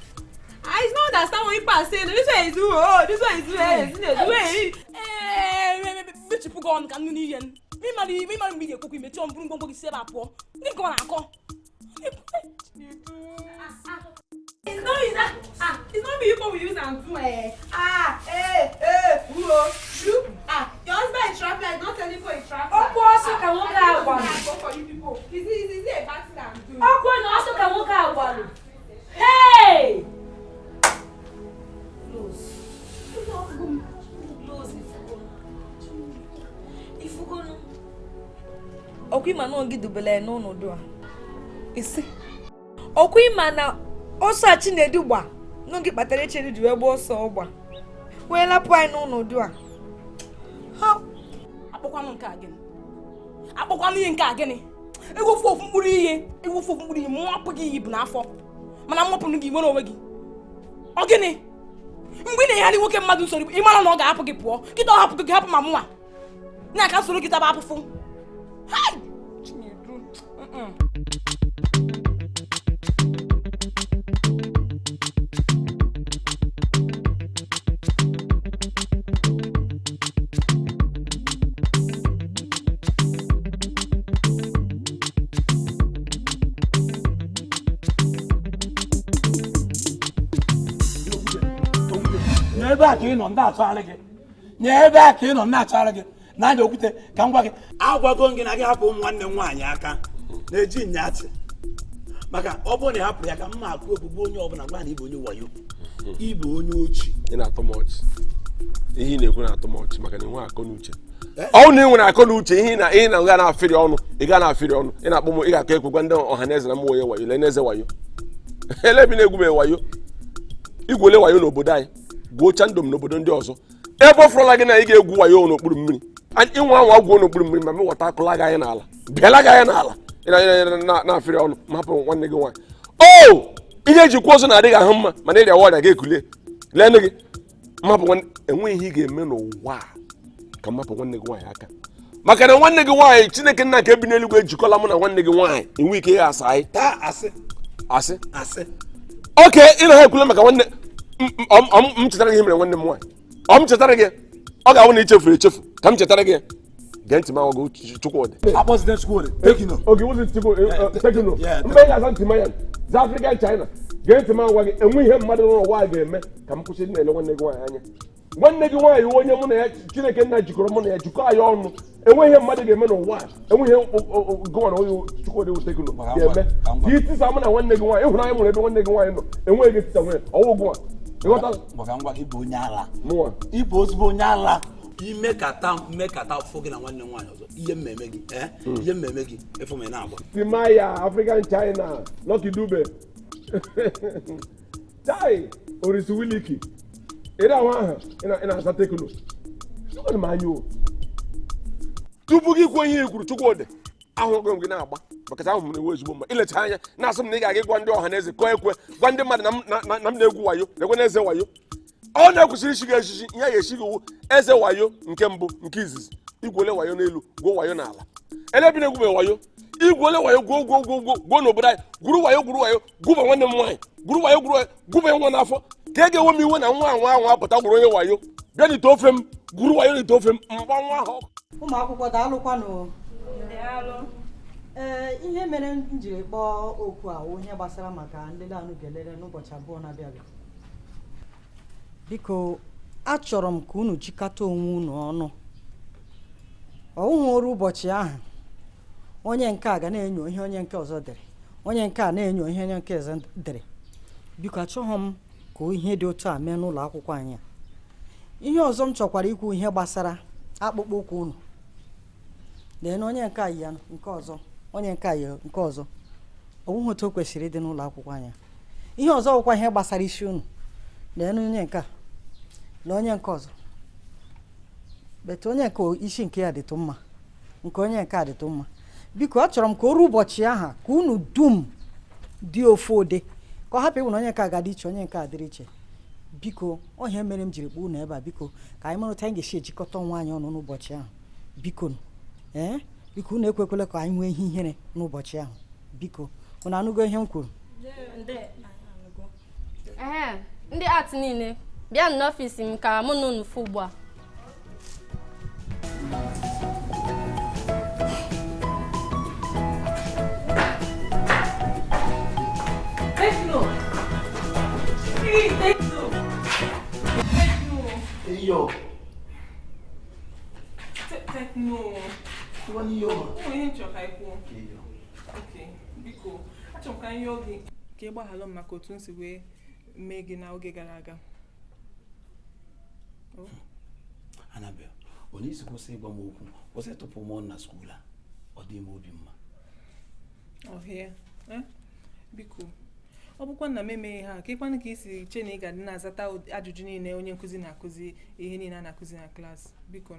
I don't understand what people are saying. This one is do. This one is do. Chinedu. Bitch, put on can you hear? Me man be cook me chom bring gbogbo ise ba po. Ni ko na ko. It's not me you use and do shoot. Your husband is traveler, not telling you it's traveler. Ọkụ ọsọ ka nwoke agbalụ. For you people. Is it a bad thing I'm doing? Ọkụ na ọsọ ka nwoke agbalụ. Hey! Ọkụ ịma na gị dubele n'ọnọdụ a. Isi. Ọkụ ịma na ọsọ a Chinedu gba n'oge kpatara Chinedu wee gba ọsọ ọgba. Wee lapụ anyị n'ọnọdụ a. Akpọkwanụ nke a gịnị? Akpọkwanụ ihe nke a gịnị? Egwufu ofu mkpụrụ ihe mụ apụ gị iyi bụ n'afọ. Mana mmapụrụ gị nwere onwe gị. Ọ gịnị? Mgbe ị na-enyere nwoke mmadụ nsogbu ị mara na ọ ga-apụ gị pụọ. Kịta ọ hapụ gị hapụ ma mụnwa. Na-aka soro gị taba apụfụ. Hai! Chinedu. Nyebe a ka ị nọ ndị atụgharị gị. Nyebe a ka ị nọ ndị atụgharị gị. Na-aja okwute ka m gwa gị agwago gị na gị hapụ ụmụ nwanne m nwaanyị aka na-eji nyatị maka ọ bụrụ na ị hapụrụ ya ka mma akụ ogbugbo onye ọbụla gwa na ịbụ onye wayo ịbụ onye ochi ị na-atụ m ọchị ihe ị na-ekwu na-atụ m ọchị maka na enwe akọ n'uche ọnụ na ị nwere akọ n'uche ihe na nga na-afịrị ọnụ ị ga na-afịrị ọnụ ị na-akpọ m ị ga-akọ ekwe gwa ndị ọha na eze na mmụọ onye wayo lee n'eze wayo elebi na-egwu m wayo igwele wayo n'obodo anyị gwuocha ndụ m n'obodo ndị ọzọ ebe ọ fụrụla gị na ị ga-egwu wayo n'okpuru mmiri ịnwa anwa gwuo n'okpuru mmiri ma m ghọta akụla gị anya n'ala bịala gị anya n'ala na-afịrị ọnụ ma hapụ nwanne gị nwaanyị ihe ejikwa ozu na-adịghị ahụ mma mana ịrịa ọrịa ga-ekulie leenụ gị mmapụ enweghị ihe ị ga-eme n'ụwa ka mmapụ nwanne gị nwaanyị aka maka na nwanne gị nwaanyị Chineke nna ka ebi n'eluigwe ejikọla mụ na nwanne gị nwaanyị enwe ike ịgha asa anyị taa asị oke ị na ha ekwule maka nwanne m chetara gị ihe mere nwanne m nwaanyị m chetara gị ọ ga-awụ na ichefuru echefu ka m chetara gị gee ntị m agwago Chukwudị oge wụzi tekino mgbe ị ga-aza ntị manya za African China gee ntị m agwa gị enwe ihe mmadụ n'ụwa ga-eme ka m kwụsị na-ele nwanne gị nwaanyị anya nwanne gị nwaanyị onye mụ na ya Chineke nna jikọrọ mụ na ya jikọ anyị ọnụ enwe ihe mmadụ ga-eme n'ụwa enwe ihe gọvanọ onye Chukwudị wụ tekino ga-eme ka itisa mụ na nwanne gị nwaanyị ịhụrụ anyị mụrụ ebe nwanne gị nwaanyị nọ enweghị gị tisa nwere ọwụ gụnwa ngwa gị bụ onye ala ịbụ ozugbo onye ala imekata fụ gị na nwanne nwaanyị ọzọ ihe mmemme gị ihe mmemme gị efu m na-agba Timaya African China Lucky Dube tai Orisi Wiliki ịra ahụ aha ị na-asa tekno Chukwudị m anya o tupu gị kwuo ihe kwuru Chukwudị ahụghị m gị na-agba maka ahụ m na-ewe ezigbo mma ilecha anya na-asị m na ị ga-aga gwa ndị ọha na eze kọọ ekwe gwa ndị mmadụ na m na-egwu wayo na-ekwe na eze wayo ọ na-ekwesịrị isi gị echichi ihe ya esighị iwu eze wayo nke mbụ nke izizi igwele wayo n'elu gwuo wayo n'ala elebi na-egwube wayo igwele wayo gwuo n'obodo anyị gwuru wayo gwuba nwanne m nwaanyị gwuru wayo gwuba nwa n'afọ ka e ga-enwe m iwe na nwa ahụ apụta gwuru onye wayo bịa n'ite ofe m gwuru wayo n'ite ofe m mgba nwa ahụ ụmụ akwụkwọ daalụkwanụ ihe mere m jiri kpọọ okwu a ihe gbasara maka nlele anụ ga-elele n'ụbọchị abụọ na-abịa abịa biko achọrọ m ka unu jikọta onwe unu ọnụ ọwụhụ ọrụ ụbọchị ahụ onye nke a ga na-enyo ihe onye nke ọzọ dere onye nke a na-enyo ihe onye nke ọzọ dere biko achọghị m ka ihe dị otu a mee n'ụlọ akwụkwọ anyị ihe ọzọ m chọkwara ikwu ihe gbasara akpụkpọ ụkwụ unu lee onye nke a yi ya nke ọzọ onye nke a yi nke ọzọ ọwụhụ otu o kwesịrị ịdị n'ụlọ akwụkwọ anyị ihe ọzọ bụkwa ihe gbasara isi unu lee onye nke a na onye nke ọzọ bete onye nke isi nke ya dịtụ mma nke onye nke a dịtụ mma biko achọrọ m ka o ruo ụbọchị aha ka unu dum dị ofu ụdị ka ọ hapụ ịbụ na onye nke a ga-adị iche onye nke a dịrị iche biko ihe mere m jiri kpọọ unu ebe a biko ka anyị mara otu anyị ga-esi ejikọta onwe anyị ọnụ n'ụbọchị ahụ biko biko unu ekwekwele ka anyị nwee ihe ihere n'ụbọchị ahụ biko unu anụgo ihe m kwuru ndị art niile bịa n'ọfịs m ka mụ na unu fụ ugbu a biko achọrọ m ka anyị oge ka ị gbaghalụ m maka otu m si wee mee gị n'oge gara aga Anabel onye isi kwụsị ịgba m okwu kwụsị ịtụpụ m na skuul a ọ dị m obi mma ọhịa biko ọ bụkwa na m emeghị ha ka ịkwanụ ka isi che na ị ga-adị na-azata ajụjụ niile onye nkụzi na-akụzi ihe niile a na-akụzi na klaasị biko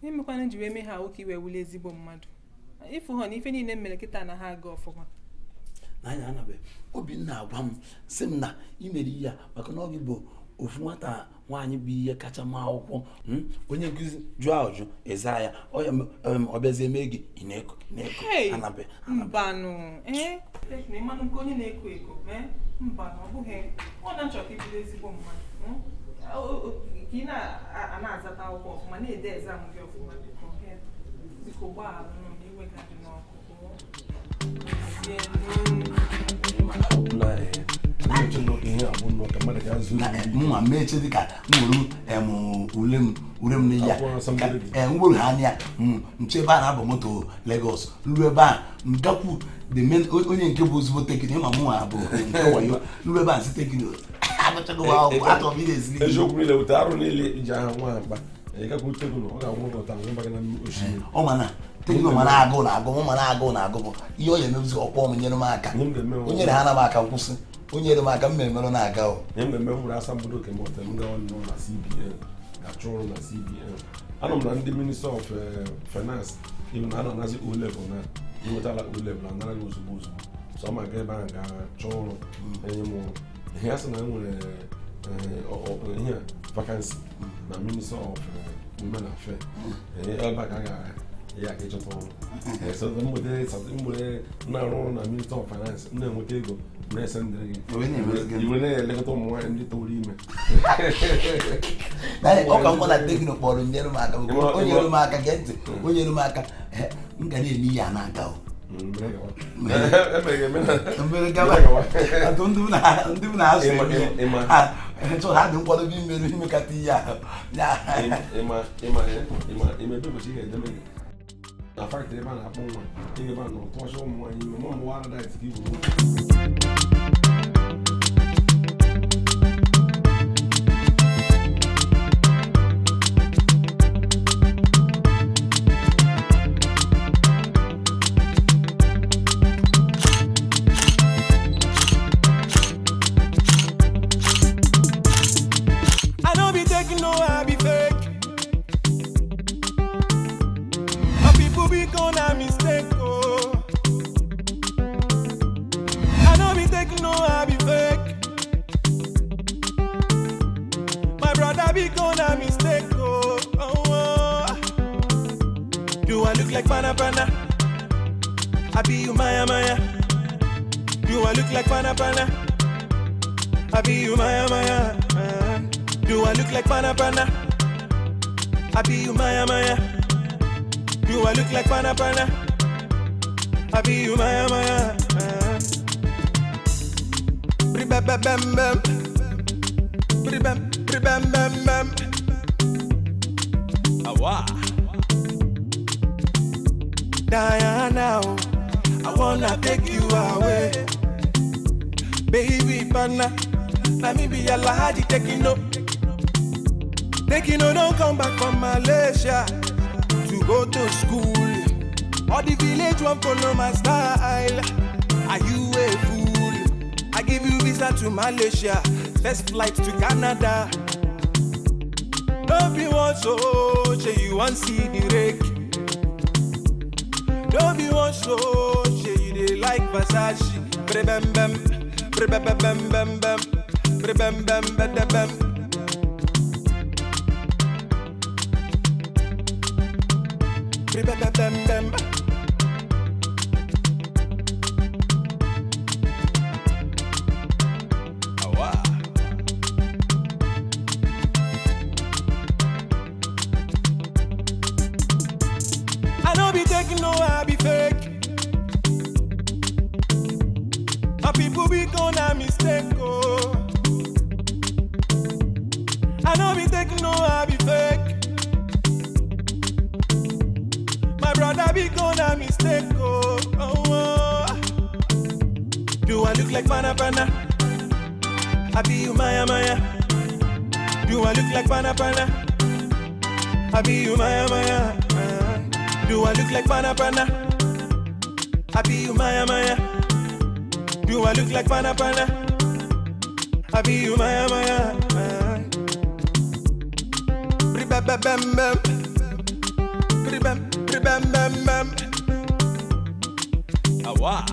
ihe mekwana ji wee mee ha oke iwe wuli ezigbo mmadụ ịfụ ha na ife niile m mere kịta na ha aga ọfụma n'anya Anabel Obinna agwa m sị m na imere ya maka na ọ gị bụ ofu nwata nwaanyị bụ ihe kacha ma akwụkwọ onye nkụzi jụọ ajụjụ eza ya ọ bịazie mee gị ị na-eko Anabel mbanụ ịmanụ nke onye na-eko eko mbanụ ọ bụghị ọ na-achọ ka ịbụrụ ezigbo mmadụ ka ị na-azata akwụkwọ ọfụma na-ede ezam gị ọfụma biko gbaghalụ na iwe ga dị n'ọkụ ihe abụ nnọọ ka mmadụ mụnwa meche dịka ule m n'iyi ya mgboro ha anya nche ebe a na-aba moto Lagos ruo ebe a nkakwu onye nke bụ ozugbo tekino ịma mụnwa bụ nke wayo ruo ebe a si tekino atọ m ị na-ezili eziokwu niile wute arụ niile iji aha nwa ha mkpa ọ ọ mana tekino mana agụ na agụ mana agụ na agụ bụ ihe ọ ya emebuzi ọkpọ m nyere m aka o nyere ha na m aka nkwụsị o nyere m aka m memerụ na-aga o mmemme nwere asambodo kemọta m gawa nọ na CBN ga-achọ ọrụ na CBN anọ m na ndị Minister of Finance iwu na anọ nazi O-level na inwetala O-level na nara ozugbo ozugbo so ọ ma ga ebe ahụ ga-achọ ọrụ enye m ọrụ ihe ya sị na nwere ihe vakansi na Minister of Women Affairs ebe a ka ya ka ịchọta ọrụ mgbede na-arụ ọrụ na Minister of Finance na-enweta ego na-ese ndịrị gị iwe na-elekọta ụmụ nwaanyị ndị toro ime ọ ka mụ na tekino kpọrọ nyere m aka o nyere m aka gee ntị o nyere m aka m ga na-eme ihe a na-aga o ndị m na-azụ ha dị nkwadobe imekata ihe ahụ na fact ebe a na-akpọ nwa ebe a na ọtụọcha ụmụ nwaanyị ime mụ mụwa aradit ka igbo I don't be taking no, I be fake. Be gonna mistake, oh. I don't be taking no, I be fake. My brother be gonna mistake, oh. Do I look like pana pana? I be you Maya Maya. Do I look like pana pana? I be you Maya Maya. Do I look like pana pana? I be you Maya Maya. Do I look like pana pana? I be you Maya Maya. Bam bam bam bam. Bam bam bam. Awa. Diana, I wanna take you away. Baby pana, let me be a lady taking no. Taking no, don't come back from Malaysia to go to school. Or the village won't follow my style. Are you a fool? I give you visa to Malaysia, first flight to Canada. Don't be one so, say you want see the rake. Don't be one so, say you dey like Versace. Bam bam, bam bam bam bam, bam bam bam bam. Bam bam bam. I don't be taking no, I be fake. My people be gonna mistake, oh. I don't be taking no, I be fake. My brother be gonna mistake, oh. Do I look like pana pana? I be you Maya Maya. Do I look like pana pana? I be you Maya Maya. Do I look like pana pana? I be you Maya Maya. Do I look like pana pana? I be you Maya Maya. Bam bam bam bam. Bam bam bam. Awa.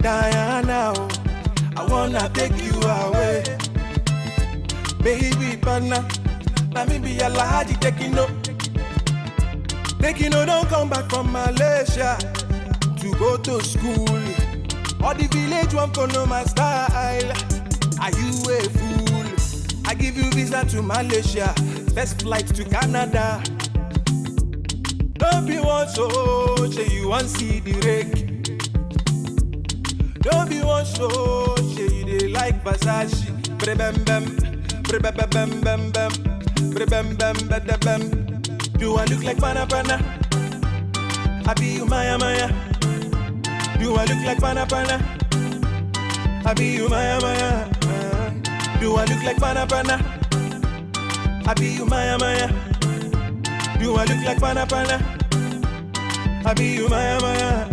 Diana, I wanna take you away. Baby pana, let me be a lady taking no. Taking no, don't come back from Malaysia to go to school. Or the village won't follow my style. Are you a fool? I give you visa to Malaysia, first flight to Canada. Don't be one so, say you want see the rake. Don't be one so, say you dey like Versace, bam bam, bam bam bam bam, bam bam bam bam. Do I look like Pana Pana? I be you Maya Maya. Do I look like Pana Pana? I be you Maya Maya. Do I look like Pana Pana? I be you Maya Maya. Do I look like Pana Pana? I be you Maya Maya.